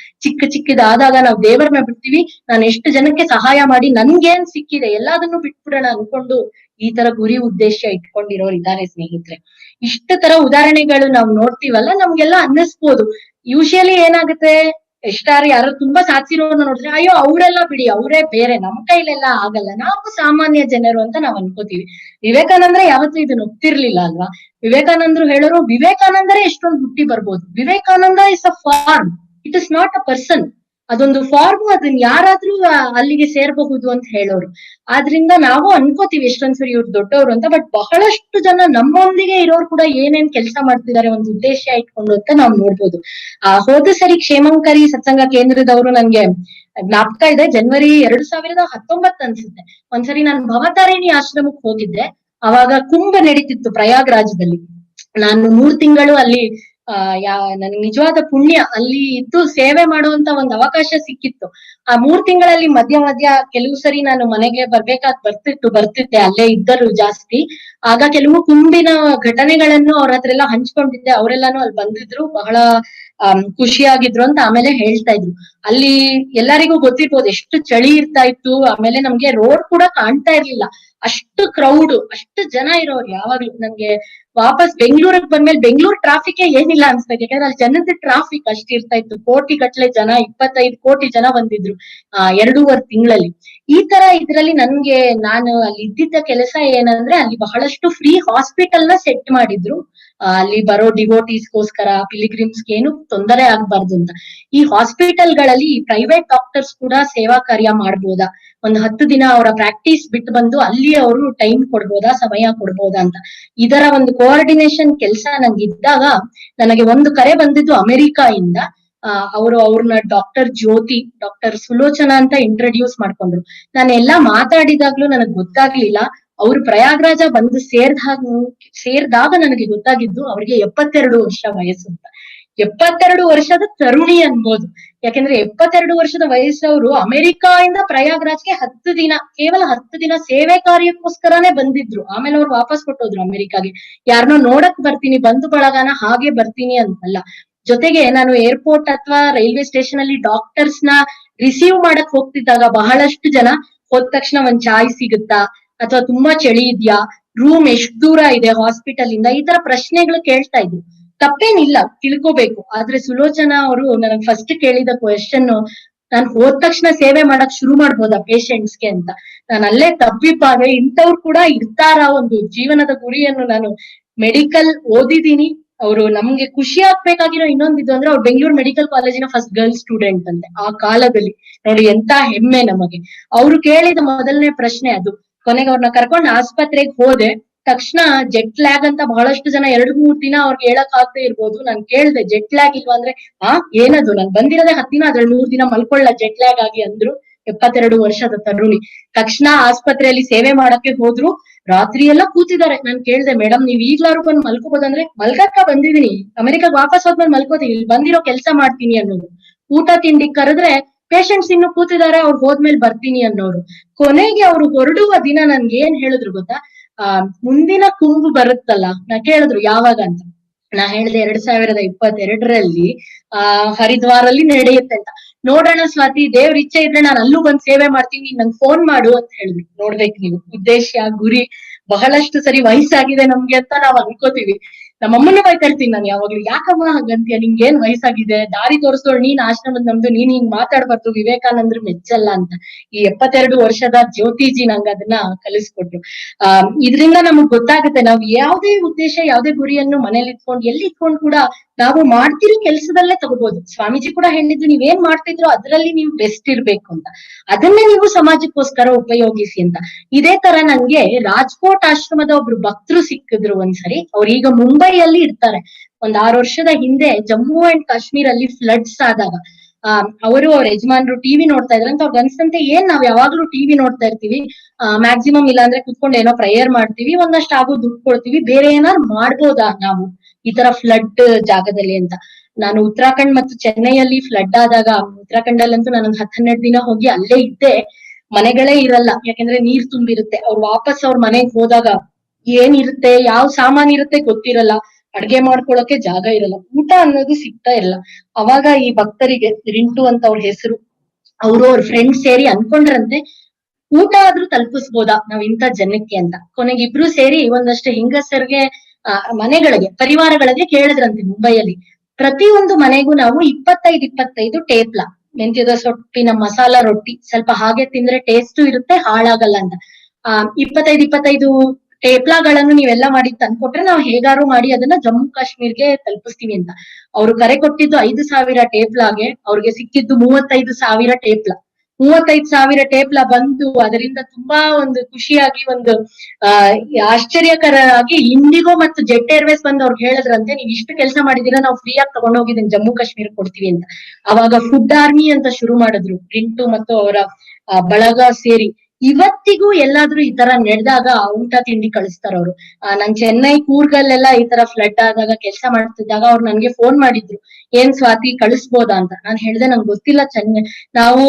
ಚಿಕ್ಕದಾದಾಗ ನಾವು ದೇವರನ್ನ ಬಿಡ್ತೀವಿ, ನಾನು ಎಷ್ಟು ಜನಕ್ಕೆ ಸಹಾಯ ಮಾಡಿ ನನ್ಗೇನ್ ಸಿಕ್ಕಿದೆ ಎಲ್ಲದನ್ನು ಬಿಟ್ಬಿಡೋಣ ಅನ್ಕೊಂಡು ಈ ತರ ಗುರಿ ಉದ್ದೇಶ ಇಟ್ಕೊಂಡಿರೋರು ಇದ್ದಾರೆ ಸ್ನೇಹಿತರೆ. ಇಷ್ಟು ತರ ಉದಾಹರಣೆಗಳು ನಾವು ನೋಡ್ತೀವಲ್ಲ, ನಮ್ಗೆಲ್ಲ ಅನ್ನಿಸ್ಬೋದು ಯೂಶಿಯಲಿ ಏನಾಗುತ್ತೆ, ಎಷ್ಟಾರು ಯಾರು ತುಂಬಾ ಸಾಧಿಸಿರೋರ್ನ ನೋಡಿದ್ರೆ ಅಯ್ಯೋ ಅವರೆಲ್ಲ ಬಿಡಿ, ಅವರೇ ಬೇರೆ, ನಮ್ ಕೈಲೆಲ್ಲ ಆಗಲ್ಲ, ನಾವು ಸಾಮಾನ್ಯ ಜನರು ಅಂತ ನಾವ್ ಅನ್ಕೋತೀವಿ. ವಿವೇಕಾನಂದ್ರ ಯಾವತ್ತೂ ಇದನ್ನ ಒಪ್ತಿರ್ಲಿಲ್ಲ ಅಲ್ವಾ. ವಿವೇಕಾನಂದ್ರು ಹೇಳೋರು ವಿವೇಕಾನಂದರೇ ಎಷ್ಟೊಂದು ಹುಟ್ಟಿ ಬರ್ಬೋದು, Vivekananda is a form, it is not a person. ಅದೊಂದು ಫಾರ್ಮ್, ಅದನ್ನ ಯಾರಾದ್ರೂ ಅಲ್ಲಿಗೆ ಸೇರ್ಬಹುದು ಅಂತ ಹೇಳೋರು. ಆದ್ರಿಂದ ನಾವು ಅನ್ಕೋತೀವಿ ಎಷ್ಟೊಂದ್ಸರಿ ಇವ್ರು ದೊಡ್ಡವರು ಅಂತ, ಬಟ್ ಬಹಳಷ್ಟು ಜನ ನಮ್ಮೊಂದಿಗೆ ಇರೋರು ಕೂಡ ಏನೇನ್ ಕೆಲಸ ಮಾಡ್ತಿದ್ದಾರೆ ಒಂದು ಉದ್ದೇಶ ಇಟ್ಕೊಂಡು ಅಂತ ನಾವು ನೋಡ್ಬೋದು. ಹೋದ ಸರಿ ಕ್ಷೇಮಂಕರಿ ಸತ್ಸಂಗ ಕೇಂದ್ರದವರು ನನ್ಗೆ ಜ್ಞಾಪಕ ಇದೆ, ಜನವರಿ 2019 ಅನ್ಸುತ್ತೆ, ಒಂದ್ಸರಿ ನಾನು ಭವತಾರಿಣಿ ಆಶ್ರಮಕ್ಕೆ ಹೋಗಿದ್ದೆ. ಅವಾಗ ಕುಂಭ ನಡೀತಿತ್ತು ಪ್ರಯಾಗ್ರಾಜದಲ್ಲಿ. ನಾನು 3 ತಿಂಗಳು ಅಲ್ಲಿ ನನ್ಗೆ ನಿಜವಾದ ಪುಣ್ಯ, ಅಲ್ಲಿ ಇದ್ದು ಸೇವೆ ಮಾಡುವಂತ ಒಂದು ಅವಕಾಶ ಸಿಕ್ಕಿತ್ತು. ಆ 3 ತಿಂಗಳಲ್ಲಿ ಮಧ್ಯ ಮಧ್ಯ ಕೆಲವು ಸರಿ ನಾನು ಮನೆಗೆ ಬರ್ತಿದ್ದೆ, ಅಲ್ಲೇ ಇದ್ದರು ಜಾಸ್ತಿ. ಆಗ ಕೆಲವು ಕುಂಬಿನ ಘಟನೆಗಳನ್ನು ಅವ್ರ ಹತ್ರ ಎಲ್ಲ ಹಂಚ್ಕೊಂಡಿದ್ದೆ, ಅವರೆಲ್ಲಾನು ಅಲ್ಲಿ ಬಂದಿದ್ರು, ಬಹಳ ಖುಷಿಯಾಗಿದ್ರು ಅಂತ ಆಮೇಲೆ ಹೇಳ್ತಾ ಇದ್ರು. ಅಲ್ಲಿ ಎಲ್ಲರಿಗೂ ಗೊತ್ತಿರ್ಬೋದು ಎಷ್ಟು ಚಳಿ ಇರ್ತಾ ಇತ್ತು, ಆಮೇಲೆ ನಮ್ಗೆ ರೋಡ್ ಕೂಡ ಕಾಣ್ತಾ ಇರ್ಲಿಲ್ಲ, ಅಷ್ಟು ಕ್ರೌಡ್, ಅಷ್ಟು ಜನ ಇರೋರು. ಯಾವಾಗ್ಲೂ ನಮ್ಗೆ ವಾಪಸ್ ಬೆಂಗಳೂರಿಗೆ ಬಂದ್ಮೇಲೆ ಬೆಂಗಳೂರು ಟ್ರಾಫಿಕ್ ಏನಿಲ್ಲ ಅನ್ಸ್ತಾ ಇದೆ, ಯಾಕಂದ್ರೆ ಅಲ್ಲಿ ಜನದ ಟ್ರಾಫಿಕ್ ಅಷ್ಟು ಇರ್ತಾ ಇತ್ತು. ಕೋಟಿ ಗಟ್ಲೆ ಜನ, 25 ಕೋಟಿ ಜನ ಬಂದಿದ್ರು 2.5 ತಿಂಗಳಲ್ಲಿ. ಈ ತರ ಇದ್ರಲ್ಲಿ ನಾನು ಅಲ್ಲಿ ಇದ್ದಿದ್ದ ಕೆಲಸ ಏನಂದ್ರೆ, ಅಲ್ಲಿ ಬಹಳಷ್ಟು ಫ್ರೀ ಹಾಸ್ಪಿಟಲ್ ನ ಸೆಟ್ ಮಾಡಿದ್ರು. ಅಲ್ಲಿ ಬರೋ ಡಿವೋಟೀಸ್ಗೋಸ್ಕರ, ಪಿಲಿಗ್ರಿಮ್ಸ್ಗೆ ಏನು ತೊಂದರೆ ಆಗ್ಬಾರ್ದು ಅಂತ. ಈ ಹಾಸ್ಪಿಟಲ್ ಗಳಲ್ಲಿ ಪ್ರೈವೇಟ್ ಡಾಕ್ಟರ್ಸ್ ಕೂಡ ಸೇವಾ ಕಾರ್ಯ ಮಾಡ್ಬೋದಾ, ಒಂದು 10 ದಿನ ಅವರ ಪ್ರಾಕ್ಟೀಸ್ ಬಿಟ್ಟು ಬಂದು ಅಲ್ಲಿ ಅವರು ಟೈಮ್ ಕೊಡ್ಬೋದಾ, ಸಮಯ ಕೊಡ್ಬೋದಾ ಅಂತ. ಇದರ ಒಂದು ಕೋಆರ್ಡಿನೇಷನ್ ಕೆಲಸ ನಂಗಿದ್ದಾಗ ನನಗೆ ಒಂದು ಕರೆ ಬಂದಿದ್ದು ಅಮೆರಿಕಾ ಇಂದ. ಅವ್ರನ್ನ ಡಾಕ್ಟರ್ ಜ್ಯೋತಿ, ಡಾಕ್ಟರ್ ಸುಲೋಚನಾ ಅಂತ ಇಂಟ್ರೊಡ್ಯೂಸ್ ಮಾಡ್ಕೊಂಡ್ರು. ನಾನು ಎಲ್ಲಾ ಮಾತಾಡಿದಾಗ್ಲೂ ನನಗ್ ಗೊತ್ತಾಗ್ಲಿಲ್ಲ, ಅವ್ರು ಪ್ರಯಾಗ್ರಾಜ ಬಂದು ಸೇರ್ದಾಗ ನನಗೆ ಗೊತ್ತಾಗಿದ್ದು ಅವ್ರಿಗೆ 72 ವರ್ಷ ವಯಸ್ಸು ಅಂತ. 72 ವರ್ಷದ ತರುಣಿ ಅನ್ಬೋದು, ಯಾಕೆಂದ್ರೆ 72 ವರ್ಷದ ವಯಸ್ಸವರು ಅಮೆರಿಕಾ ಇಂದ ಪ್ರಯಾಗ್ರಾಜ್ಗೆ 10 ದಿನ, ಕೇವಲ 10 ದಿನ ಸೇವೆ ಕಾರ್ಯಕ್ಕೋಸ್ಕರನೇ ಬಂದಿದ್ರು. ಆಮೇಲೆ ಅವ್ರು ವಾಪಸ್ ಕೊಟ್ಟೋದ್ರು ಅಮೆರಿಕಾಗೆ. ಯಾರನ್ನೋ ನೋಡಕ್ ಬರ್ತೀನಿ, ಬಂಧು ಬಳಗನ ಹಾಗೆ ಬರ್ತೀನಿ ಅಂತಲ್ಲ. ಜೊತೆಗೆ ನಾನು ಏರ್ಪೋರ್ಟ್ ಅಥವಾ ರೈಲ್ವೆ ಸ್ಟೇಷನ್ ಅಲ್ಲಿ ಡಾಕ್ಟರ್ಸ್ ನ ರಿಸೀವ್ ಮಾಡಕ್ ಹೋಗ್ತಿದ್ದಾಗ ಬಹಳಷ್ಟು ಜನ ಹೋದ ತಕ್ಷಣ ಒಂದ್ ಚಾಯ್ ಸಿಗುತ್ತಾ, ಅಥವಾ ತುಂಬಾ ಚಳಿ ಇದ್ಯಾ, ರೂಮ್ ಎಷ್ಟ್ ದೂರ ಇದೆ ಹಾಸ್ಪಿಟಲ್ ಇಂದ, ಈ ತರ ಪ್ರಶ್ನೆಗಳು ಕೇಳ್ತಾ ಇದ್ರು. ತಪ್ಪೇನಿಲ್ಲ, ತಿಳ್ಕೋಬೇಕು. ಆದ್ರೆ ಸುಲೋಚನಾ ಅವರು ನನಗ್ ಫಸ್ಟ್ ಕೇಳಿದ ಕ್ವೆಶ್ಚನ್, ನಾನ್ ಹೋದ ತಕ್ಷಣ ಸೇವೆ ಮಾಡಕ್ ಶುರು ಮಾಡ್ಬೋದಾ ಪೇಷಂಟ್ಸ್ಗೆ ಅಂತ. ನಾನು ಅಲ್ಲೇ ತಬ್ಬಿಬ್ಬಾದೆ, ಇಂಥವ್ರು ಕೂಡ ಇರ್ತಾರ, ಒಂದು ಜೀವನದ ಗುರಿಯನ್ನು ನಾನು ಮೆಡಿಕಲ್ ಓದಿದೀನಿ. ಅವರು ನಮ್ಗೆ ಖುಷಿ ಆಗ್ಬೇಕಾಗಿರೋ ಇನ್ನೊಂದಿದ್ದು ಅಂದ್ರೆ, ಅವ್ರು ಬೆಂಗಳೂರು ಮೆಡಿಕಲ್ ಕಾಲೇಜಿನ ಫಸ್ಟ್ ಗರ್ಲ್ ಸ್ಟೂಡೆಂಟ್ ಅಂತೆ ಆ ಕಾಲದಲ್ಲಿ. ನೋಡಿ ಎಂತ ಹೆಮ್ಮೆ ನಮಗೆ. ಅವ್ರು ಕೇಳಿದ ಮೊದಲನೇ ಪ್ರಶ್ನೆ ಅದು. ಕೊನೆಗೆ ಅವ್ರನ್ನ ಕರ್ಕೊಂಡು ಆಸ್ಪತ್ರೆಗೆ ಹೋದೆ. ತಕ್ಷಣ ಜೆಟ್ ಲ್ಯಾಗ್ ಅಂತ ಬಹಳಷ್ಟು ಜನ 2-3 ದಿನ ಅವ್ರಿಗೆ ಹೇಳಕ್ ಆಗ್ತಾ ಇರ್ಬೋದು. ನಾನ್ ಕೇಳ್ದೆ ಜೆಟ್ ಲ್ಯಾಗ್ ಇಲ್ವಾ ಅಂದ್ರೆ, ಏನದು, ನಾನ್ ಬಂದಿರೋದೇ 10 ದಿನ, ಅದ್ರಲ್ಲಿ 3 ದಿನ ಮಲ್ಕೊಳ್ಳ ಜೆಟ್ ಲ್ಯಾಗ್ ಆಗಿ ಅಂದ್ರು. 72 ವರ್ಷದ ತರುಣಿ. ತಕ್ಷಣ ಆಸ್ಪತ್ರೆಯಲ್ಲಿ ಸೇವೆ ಮಾಡಕ್ಕೆ ಹೋದ್ರು. ರಾತ್ರಿ ಎಲ್ಲ ಕೂತಿದ್ದಾರೆ. ನಾನ್ ಕೇಳ್ದೆ, ಮೇಡಮ್ ನೀವ್ ಈಗ್ಲಾರು ಬಂದು ಮಲ್ಕೋಬೋದಂದ್ರೆ, ಮಲ್ಕಕ್ಕ ಬಂದಿದೀನಿ, ಅಮೆರಿಕಾಗ್ ವಾಪಸ್ ಹೋದ್ಮೇಲೆ ಮಲ್ಕೋತೀನಿ, ಇಲ್ಲಿ ಬಂದಿರೋ ಕೆಲ್ಸ ಮಾಡ್ತೀನಿ ಅನ್ನೋದು. ಊಟ ತಿಂಡಿ ಕರೆದ್ರೆ ಪೇಷಂಟ್ಸ್ ಇನ್ನು ಕೂತಿದ್ದಾರೆ, ಅವ್ರು ಹೋದ್ಮೇಲೆ ಬರ್ತೀನಿ ಅನ್ನೋರು. ಕೊನೆಗೆ ಅವ್ರು ಹೊರಡುವ ದಿನ ನನ್ಗೆ ಏನ್ ಹೇಳಿದ್ರು ಗೊತ್ತಾ, ಮುಂದಿನ ಕುಂಭ ಬರುತ್ತಲ್ಲ, ನಾ ಕೇಳಿದ್ರು ಯಾವಾಗ ಅಂತ. ನಾ ಹೇಳ್ದೆ 2022ರಲ್ಲಿ ಹರಿದ್ವಾರಲ್ಲಿ ನಡೆಯುತ್ತೆ ಅಂತ. ನೋಡೋಣ ಸ್ವಾತಿ, ದೇವ್ರ ಇಚ್ಛೆ ಇದ್ರೆ ನಾನು ಅಲ್ಲೂ ಬಂದ್ ಸೇವೆ ಮಾಡ್ತೀನಿ, ನಂಗೆ ಫೋನ್ ಮಾಡು ಅಂತ ಹೇಳಿದ್ರು. ನೋಡ್ಬೇಕು ನೀವು, ಉದ್ದೇಶ, ಗುರಿ. ಬಹಳಷ್ಟು ಸರಿ ವಯಸ್ಸಾಗಿದೆ ನಮ್ಗೆ ಅಂತ ನಾವ್ ಅನ್ಕೋತೀವಿ. ನಮ್ಮಮ್ಮನ ಬೈತಾಳ್ತೀನಿ ನಾನು ಯಾವಾಗ್ಲೂ, ಯಾಕಮ್ಮ ಹಾಗಂತೀಯ, ನಿಂಗೆ ಏನ್ ವಯಸ್ಸಾಗಿದೆ, ದಾರಿ ತೋರಿಸೋಳು ನೀನ್, ಆಶ್ರಮದ್ ನಮ್ದು, ನೀನ್ ಹಿಂಗ್ ಮಾತಾಡ್ಬಾರ್ದು, ವಿವೇಕಾನಂದ್ರು ಮೆಚ್ಚಲ್ಲ ಅಂತ. ಈ 72 ವರ್ಷದ ಜ್ಯೋತಿಜಿ ನಂಗ ಅದನ್ನ ಕಲಿಸ್ಕೊಟ್ರು. ಇದ್ರಿಂದ ನಮಗ್ ಗೊತ್ತಾಗುತ್ತೆ, ನಾವ್ ಯಾವ್ದೇ ಉದ್ದೇಶ, ಯಾವ್ದೇ ಗುರಿಯನ್ನು ಮನೇಲಿ ಇಟ್ಕೊಂಡು ಎಲ್ಲಿ ಇಟ್ಕೊಂಡು ಕೂಡ ನಾವು ಮಾಡ್ತಿರೋ ಕೆಲ್ಸದಲ್ಲೇ ತಗೋಬಹುದು. ಸ್ವಾಮೀಜಿ ಕೂಡ ಹೇಳಿದ್ದು, ನೀವೇನ್ ಮಾಡ್ತಿದ್ರು ಅದ್ರಲ್ಲಿ ನೀವು ಬೆಸ್ಟ್ ಇರ್ಬೇಕು ಅಂತ, ಅದನ್ನೇ ನೀವು ಸಮಾಜಕ್ಕೋಸ್ಕರ ಉಪಯೋಗಿಸಿ ಅಂತ. ಇದೇ ತರ ನಂಗೆ ರಾಜ್ಕೋಟ್ ಆಶ್ರಮದ ಒಬ್ರು ಭಕ್ತರು ಸಿಕ್ಕಿದ್ರು ಒಂದ್ಸರಿ. ಅವ್ರು ಈಗ ಮುಂಬೈಯಲ್ಲಿ ಇರ್ತಾರೆ. ಒಂದ್ 6 ವರ್ಷದ ಹಿಂದೆ ಜಮ್ಮು ಅಂಡ್ ಕಾಶ್ಮೀರ್ ಅಲ್ಲಿ ಫ್ಲಡ್ಸ್ ಆದಾಗ ಅವ್ರ ಯಜಮಾನ್ರು ಟಿವಿ ನೋಡ್ತಾ ಇದ್ರ ಅಂತ ಅವ್ರಿಗೆ ಅನ್ಸಂತೆ, ಏನ್ ನಾವ್ ಯಾವಾಗ್ಲೂ ಟಿವಿ ನೋಡ್ತಾ ಇರ್ತೀವಿ, ಮ್ಯಾಕ್ಸಿಮಮ್ ಇಲ್ಲಾಂದ್ರೆ ಕುತ್ಕೊಂಡು ಏನೋ ಪ್ರೇಯರ್ ಮಾಡ್ತೀವಿ, ಒಂದಷ್ಟು ಆಗೋ ದುಡ್ಡು ಕೊಡ್ತೀವಿ, ಬೇರೆ ಏನಾರು ಮಾಡ್ಬೋದಾ ನಾವು ಈ ತರ ಫ್ಲಡ್ ಜಾಗದಲ್ಲಿ ಅಂತ. ನಾನು ಉತ್ತರಾಖಂಡ್ ಮತ್ತು ಚೆನ್ನೈಯಲ್ಲಿ ಫ್ಲಡ್ ಆದಾಗ, ಉತ್ತರಾಖಂಡ್ ಅಲ್ಲಂತೂ ನಾನೊಂದ್ 10-12 ದಿನ ಹೋಗಿ ಅಲ್ಲೇ ಇದ್ದೆ. ಮನೆಗಳೇ ಇರಲ್ಲ, ಯಾಕಂದ್ರೆ ನೀರ್ ತುಂಬಿರುತ್ತೆ. ಅವ್ರು ವಾಪಸ್ ಅವ್ರ ಮನೆಗ್ ಹೋದಾಗ ಏನಿರುತ್ತೆ, ಯಾವ ಸಾಮಾನ್ ಇರುತ್ತೆ ಗೊತ್ತಿರಲ್ಲ, ಅಡ್ಗೆ ಮಾಡ್ಕೊಳಕ್ಕೆ ಜಾಗ ಇರಲ್ಲ, ಊಟ ಅನ್ನೋದು ಸಿಗ್ತಾ ಇರಲ್ಲ. ಅವಾಗ ಈ ಭಕ್ತರಿಗೆ, ರಿಂಟು ಅಂತ ಅವ್ರ ಹೆಸರು, ಅವ್ರ ಫ್ರೆಂಡ್ಸ್ ಸೇರಿ ಅನ್ಕೊಂಡ್ರಂತೆ, ಊಟ ಆದ್ರೂ ತಲುಪಿಸ್ಬೋದಾ ನಾವ್ ಇಂಥ ಜನಕ್ಕೆ ಅಂತ. ಕೊನೆಗೆ ಇಬ್ರು ಸೇರಿ ಒಂದಷ್ಟು ಹೆಂಗಸರಿಗೆ ಮನೆಗಳಿಗೆ, ಪರಿವಾರಗಳಿಗೆ ಕೇಳಿದ್ರಂತೆ ಮುಂಬೈಯಲ್ಲಿ, ಪ್ರತಿಯೊಂದು ಮನೆಗೂ ನಾವು 25 ಟೇಪ್ಲ ಮೆಂತ್ಯದ ಸೊಪ್ಪಿನ ಮಸಾಲಾ ರೊಟ್ಟಿ ಸ್ವಲ್ಪ ಹಾಗೆ ತಿಂದ್ರೆ ಟೇಸ್ಟ್ ಇರುತ್ತೆ, ಹಾಳಾಗಲ್ಲ ಅಂತ. 25 ಟೇಪ್ಲಾಗಳನ್ನು ನೀವೆಲ್ಲ ಮಾಡಿ ತಂದ್ಕೊಟ್ರೆ ನಾವು ಹೇಗಾರು ಮಾಡಿ ಅದನ್ನ ಜಮ್ಮು ಕಾಶ್ಮೀರ್ಗೆ ತಲುಪಿಸ್ತೀವಿ ಅಂತ. ಅವ್ರು ಕರೆ ಕೊಟ್ಟಿದ್ದು 5,000 ಟೇಪ್ಲಾಗೆ, ಅವ್ರಿಗೆ ಸಿಕ್ಕಿದ್ದು 35,000 ಟೇಪ್ಲಾ. 35,000 ಟೇಪ್ಲ ಬಂದು ಅದರಿಂದ ತುಂಬಾ ಒಂದು ಖುಷಿಯಾಗಿ ಒಂದು ಆಶ್ಚರ್ಯಕರವಾಗಿ ಇಂಡಿಗೋ ಮತ್ತು ಜೆಟ್ ಏರ್ವೇಸ್ ಬಂದು ಅವ್ರಿಗೆ ಹೇಳಿದ್ರಂತೆ, ನೀವ್ ಇಷ್ಟು ಕೆಲಸ ಮಾಡಿದೀರಾ, ನಾವು ಫ್ರೀ ಆಗಿ ತಗೊಂಡೋಗಿದ್ದೀನಿ ಜಮ್ಮು ಕಾಶ್ಮೀರ ಕೊಡ್ತೀವಿ ಅಂತ. ಅವಾಗ ಫುಡ್ ಆರ್ಮಿ ಅಂತ ಶುರು ಮಾಡಿದ್ರು ರಿಂಟು ಮತ್ತು ಅವರ ಬಳಗ ಸೇರಿ. ಇವತ್ತಿಗೂ ಎಲ್ಲಾದ್ರೂ ಈ ತರ ನಡೆದಾಗ ಊಟ ತಿಂಡಿ ಕಳಿಸ್ತಾರ ಅವ್ರು. ನಾನ್ ಚೆನ್ನೈ ಕೂರ್ಗಲ್ಲೆಲ್ಲ ಈ ತರ ಫ್ಲಡ್ ಆದಾಗ ಕೆಲಸ ಮಾಡ್ತಿದ್ದಾಗ ಅವ್ರು ನನ್ಗೆ ಫೋನ್ ಮಾಡಿದ್ರು, ಏನ್ ಸ್ವಾತಿ ಕಳಿಸ್ಬೋದಾ ಅಂತ. ನಾನ್ ಹೇಳ್ದೆ ನಂಗೆ ಗೊತ್ತಿಲ್ಲ, ನಾವು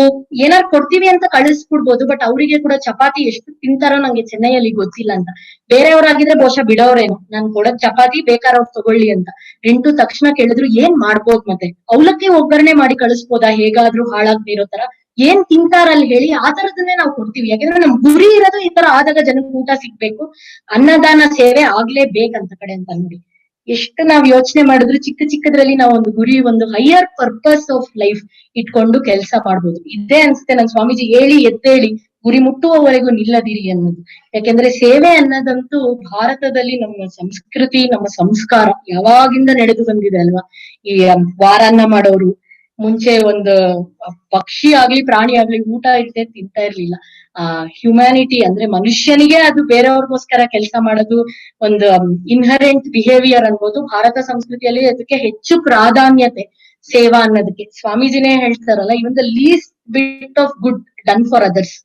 ಏನಾರು ಕೊಡ್ತೀವಿ ಅಂತ ಕಳಿಸ್ಬಿಡ್ಬೋದು, ಬಟ್ ಅವರಿಗೆ ಕೂಡ ಚಪಾತಿ ಎಷ್ಟು ತಿಂತಾರೋ ನಂಗೆ ಚೆನ್ನೈಯಲ್ಲಿ ಗೊತ್ತಿಲ್ಲ ಅಂತ. ಬೇರೆಯವ್ರಾಗಿದ್ರೆ ಬಹುಶಃ ಬಿಡೋರೇನು, ನಾನ್ ಕೊಡೋದ್ ಚಪಾತಿ ಬೇಕಾರ್ ಅವ್ರು ತಗೊಳ್ಳಿ ಅಂತ. ರಿಂಟು ತಕ್ಷಣ ಕೇಳಿದ್ರು, ಏನ್ ಮಾಡ್ಬೋದು ಮತ್ತೆ ಅವಲಕ್ಕಿ ಒಗ್ಗರಣೆ ಮಾಡಿ ಕಳಿಸ್ಬೋದಾ, ಹೇಗಾದ್ರೂ ಹಾಳಾಗ್ದೇ ಇರೋ ತರ, ಏನ್ ತಿಂತಾರಲ್ಲಿ ಹೇಳಿ, ಆ ತರದನ್ನೇ ನಾವು ಕೊಡ್ತೀವಿ. ಯಾಕಂದ್ರೆ ನಮ್ ಗುರಿ ಇರೋದು ಈ ತರ ಆದಾಗ ಜನಕ್ಕೆ ಊಟ ಸಿಗ್ಬೇಕು, ಅನ್ನದಾನ ಸೇವೆ ಆಗ್ಲೇಬೇಕಂತ ಕಡೆ ಅಂತ ನೋಡಿ. ಎಷ್ಟು ನಾವ್ ಯೋಚನೆ ಮಾಡಿದ್ರು ಚಿಕ್ಕ ಚಿಕ್ಕದ್ರಲ್ಲಿ ನಾವು ಒಂದು ಗುರಿ, ಒಂದು ಹೈಯರ್ ಪರ್ಪಸ್ ಆಫ್ ಲೈಫ್ ಇಟ್ಕೊಂಡು ಕೆಲಸ ಮಾಡ್ಬೋದು. ಇದೇ ಅನ್ಸುತ್ತೆ ನನ್ ಸ್ವಾಮೀಜಿ ಹೇಳಿ ಎದ್ದೇಳಿ ಗುರಿ ಮುಟ್ಟುವವರೆಗೂ ನಿಲ್ಲದಿರಿ ಅನ್ನೋದು. ಯಾಕೆಂದ್ರೆ ಸೇವೆ ಅನ್ನೋದಂತೂ ಭಾರತದಲ್ಲಿ ನಮ್ಮ ಸಂಸ್ಕೃತಿ, ನಮ್ಮ ಸಂಸ್ಕಾರ ಯಾವಾಗಿಂದ ನಡೆದು ಬಂದಿದೆ ಅಲ್ವಾ. ಈ ವಾರಾನ್ನ ಮಾಡೋರು, ಮುಂಚೆ ಒಂದು ಪಕ್ಷಿ ಆಗ್ಲಿ ಪ್ರಾಣಿ ಆಗ್ಲಿ ಊಟ ಇಲ್ಲದೆ ತಿಂತಾ ಇರ್ಲಿಲ್ಲ. ಹ್ಯುಮ್ಯಾನಿಟಿ ಅಂದ್ರೆ ಮನುಷ್ಯನಿಗೆ ಅದು ಬೇರೆಯವ್ರಿಗೋಸ್ಕರ ಕೆಲಸ ಮಾಡೋದು ಒಂದು ಇನ್ಹರೆಂಟ್ ಬಿಹೇವಿಯರ್ ಅನ್ಬೋದು. ಭಾರತ ಸಂಸ್ಕೃತಿಯಲ್ಲಿ ಅದಕ್ಕೆ ಹೆಚ್ಚು ಪ್ರಾಧಾನ್ಯತೆ, ಸೇವಾ ಅನ್ನೋದಕ್ಕೆ. ಸ್ವಾಮೀಜಿನೇ ಹೇಳ್ತಾರಲ್ಲ, even the least bit of good done for others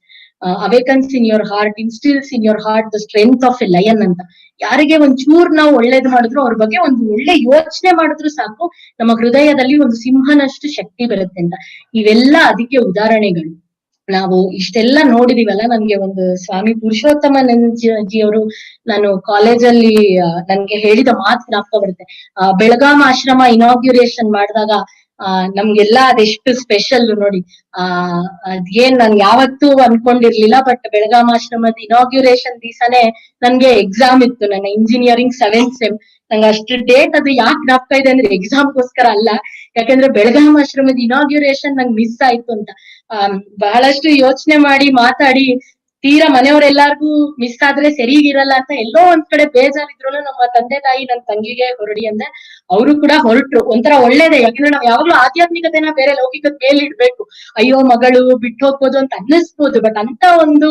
awakens in your heart, instills in your heart the strength of a lion ಅಂತ. ಯಾರಿಗೆ ಒಂಚೂರ್ ನಾವು ಒಳ್ಳೇದ್ ಮಾಡಿದ್ರು, ಅವ್ರ ಬಗ್ಗೆ ಒಂದು ಒಳ್ಳೆ ಯೋಚನೆ ಮಾಡಿದ್ರು ಸಾಕು, ನಮ್ಮ ಹೃದಯದಲ್ಲಿ ಒಂದು ಸಿಂಹನಷ್ಟು ಶಕ್ತಿ ಬರುತ್ತೆ ಅಂತ. ಇವೆಲ್ಲ ಅದಕ್ಕೆ ಉದಾಹರಣೆಗಳು. ನಾವು ಇಷ್ಟೆಲ್ಲ ನೋಡಿದೀವಲ್ಲ. ನನ್ಗೆ ಒಂದು ಸ್ವಾಮಿ ಪುರುಷೋತ್ತಮಾನಂದಜಿ ಅವರು, ನಾನು ಕಾಲೇಜಲ್ಲಿ ನನ್ಗೆ ಹೇಳಿದ ಮಾತು ಜ್ಞಾಪಕ ಬರುತ್ತೆ. ಬೆಳಗಾಂ ಆಶ್ರಮ ಇನಾಗ್ಯುರೇಷನ್ ಮಾಡಿದಾಗ ನಮ್ಗೆಲ್ಲ ಅದೆಷ್ಟು ಸ್ಪೆಷಲ್ ನೋಡಿ. ಅದೇನ್ ನಾನ್ ಯಾವತ್ತೂ ಅನ್ಕೊಂಡಿರ್ಲಿಲ್ಲ, ಬಟ್ ಬೆಳಗಾಂ ಆಶ್ರಮದ ಇನಾಗ್ಯುರೇಷನ್ ದಿವಸನೇ ನನ್ಗೆ ಎಕ್ಸಾಮ್ ಇತ್ತು, ನನ್ನ ಇಂಜಿನಿಯರಿಂಗ್ 7th ಸೆಮ್. ನಂಗೆ ಅಷ್ಟು ಡೇಟ್ ಅದು ಯಾಕೆ ಜ್ಞಾಪಕ ಇದೆ ಅಂದ್ರೆ ಎಕ್ಸಾಮ್ಗೋಸ್ಕರ ಅಲ್ಲ, ಯಾಕಂದ್ರೆ ಬೆಳಗಾಂ ಆಶ್ರಮದ ಇನಾಗ್ಯುರೇಷನ್ ನಂಗೆ ಮಿಸ್ ಆಯ್ತು ಅಂತ. ಬಹಳಷ್ಟು ಯೋಚನೆ ಮಾಡಿ ಮಾತಾಡಿ ತೀರಾ ಮನೆಯವರೆಲ್ಲಾರ್ಗು ಮಿಸ್ ಆದ್ರೆ ಸರಿಗಿರಲ್ಲ ಅಂತ ಎಲ್ಲೋ ಒಂದ್ ಕಡೆ ಬೇಜಾರಿದ್ರು ನಮ್ಮ ತಂದೆ ತಾಯಿ ನನ್ ತಂಗಿಗೆ ಹೊರಡಿ ಅಂದ್ರೆ ಅವರು ಕೂಡ ಹೊರಟ್ರು. ಒಂಥರ ಒಳ್ಳೇದೇ, ಯಾಕಂದ್ರೆ ನಾವ್ ಯಾವಾಗ್ಲೂ ಆಧ್ಯಾತ್ಮಿಕತೆನ ಬೇರೆ ಲೌಕಿಕದ ಮೇಲೆ ಇಡ್ಬೇಕು. ಅಯ್ಯೋ ಮಗಳು ಬಿಟ್ಟು ಹೋಗ್ಬೋದು ಅಂತ ಅನ್ನಿಸ್ಬೋದು, ಬಟ್ ಅಂತ ಒಂದು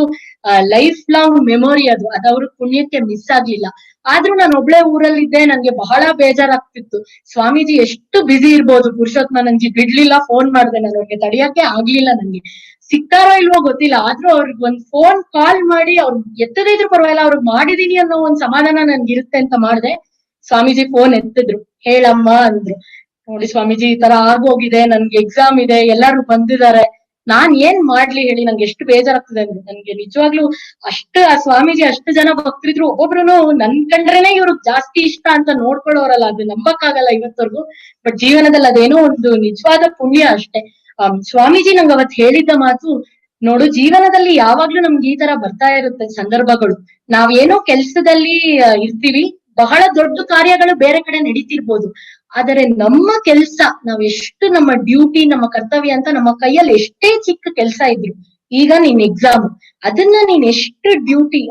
ಲೈಫ್ ಲಾಂಗ್ ಮೆಮೊರಿ ಅದು ಅವ್ರ ಪುಣ್ಯಕ್ಕೆ ಮಿಸ್ ಆಗ್ಲಿಲ್ಲ. ಆದ್ರೂ ನಾನು ಒಬ್ಳೆ ಊರಲ್ಲಿದ್ದೆ, ನನ್ಗೆ ಬಹಳ ಬೇಜಾರಾಗ್ತಿತ್ತು. ಸ್ವಾಮೀಜಿ ಎಷ್ಟು ಬ್ಯುಸಿ ಇರ್ಬೋದು, ಪುರುಷೋತ್ತಮಾನಂದಜಿ ಬಿಡ್ಲಿಲ್ಲ, ಫೋನ್ ಮಾಡ್ದೆ ನಾನು, ಅವ್ರಿಗೆ ತಡೆಯಕ್ಕೆ ಆಗ್ಲಿಲ್ಲ. ನಂಗೆ ಸಿಕ್ತಾರೋ ಇಲ್ವೋ ಗೊತ್ತಿಲ್ಲ, ಆದ್ರೂ ಅವ್ರಿಗೆ ಒಂದ್ ಫೋನ್ ಕಾಲ್ ಮಾಡಿ, ಅವ್ರು ಎತ್ತದೇ ಇದ್ರು ಪರವಾಗಿಲ್ಲ, ಅವ್ರಿಗೆ ಮಾಡಿದೀನಿ ಅನ್ನೋ ಒಂದ್ ಸಮಾಧಾನ ನನ್ಗೆ ಇರುತ್ತೆ ಅಂತ ಮಾಡ್ದೆ. ಸ್ವಾಮೀಜಿ ಫೋನ್ ಎತ್ತಿದ್ರು, ಹೇಳಮ್ಮ ಅಂದ್ರು. ನೋಡಿ ಸ್ವಾಮೀಜಿ ಈ ತರ ಆಗೋಗಿದೆ, ನನ್ಗೆ ಎಕ್ಸಾಮ್ ಇದೆ, ಎಲ್ಲಾರು ಬಂದಿದ್ದಾರೆ, ನಾನ್ ಏನ್ ಮಾಡ್ಲಿ ಹೇಳಿ, ನಂಗೆ ಎಷ್ಟು ಬೇಜಾರಾಗ್ತದೆ ಅಂದ್ರೆ. ನನ್ಗೆ ನಿಜವಾಗ್ಲೂ ಅಷ್ಟು ಆ ಸ್ವಾಮೀಜಿ ಅಷ್ಟು ಜನ ಭಕ್ತರಿದ್ರು, ಒಬ್ಬೊಬ್ರುನು ನನ್ ಕಂಡ್ರೇನೆ ಇವ್ರಿಗೆ ಜಾಸ್ತಿ ಇಷ್ಟ ಅಂತ ನೋಡ್ಕೊಳ್ಳೋರಲ್ಲ, ಅದು ನಂಬಕ್ಕಾಗಲ್ಲ ಇವತ್ತವರೆಗೂ. ಬಟ್ ಜೀವನದಲ್ಲಿ ಅದೇನೋ ಒಂದು ನಿಜವಾದ ಪುಣ್ಯ ಅಷ್ಟೇ. ಸ್ವಾಮೀಜಿ ನಂಗೆ ಅವತ್ ಹೇಳಿದ್ದ ಮಾತು, ನೋಡು ಜೀವನದಲ್ಲಿ ಯಾವಾಗ್ಲೂ ನಮ್ಗೆ ಈ ತರ ಬರ್ತಾ ಇರುತ್ತೆ ಸಂದರ್ಭಗಳು. ನಾವೇನೋ ಕೆಲ್ಸದಲ್ಲಿ ಇರ್ತೀವಿ, ಬಹಳ ದೊಡ್ಡ ಕಾರ್ಯಗಳು ಬೇರೆ ಕಡೆ ನಡೀತಿರ್ಬೋದು, ಆದರೆ ನಮ್ಮ ಕೆಲ್ಸ, ನಾವ್ ಎಷ್ಟು ನಮ್ಮ ಡ್ಯೂಟಿ, ನಮ್ಮ ಕರ್ತವ್ಯ ಅಂತ ನಮ್ಮ ಕೈಯಲ್ಲಿ ಎಷ್ಟೇ ಚಿಕ್ಕ ಕೆಲ್ಸ ಇದ್ರು, ಈಗ ನೀನ್ ಎಕ್ಸಾಮ್, ಅದನ್ನ ನೀನ್ ಎಷ್ಟು ಡ್ಯೂಟಿ,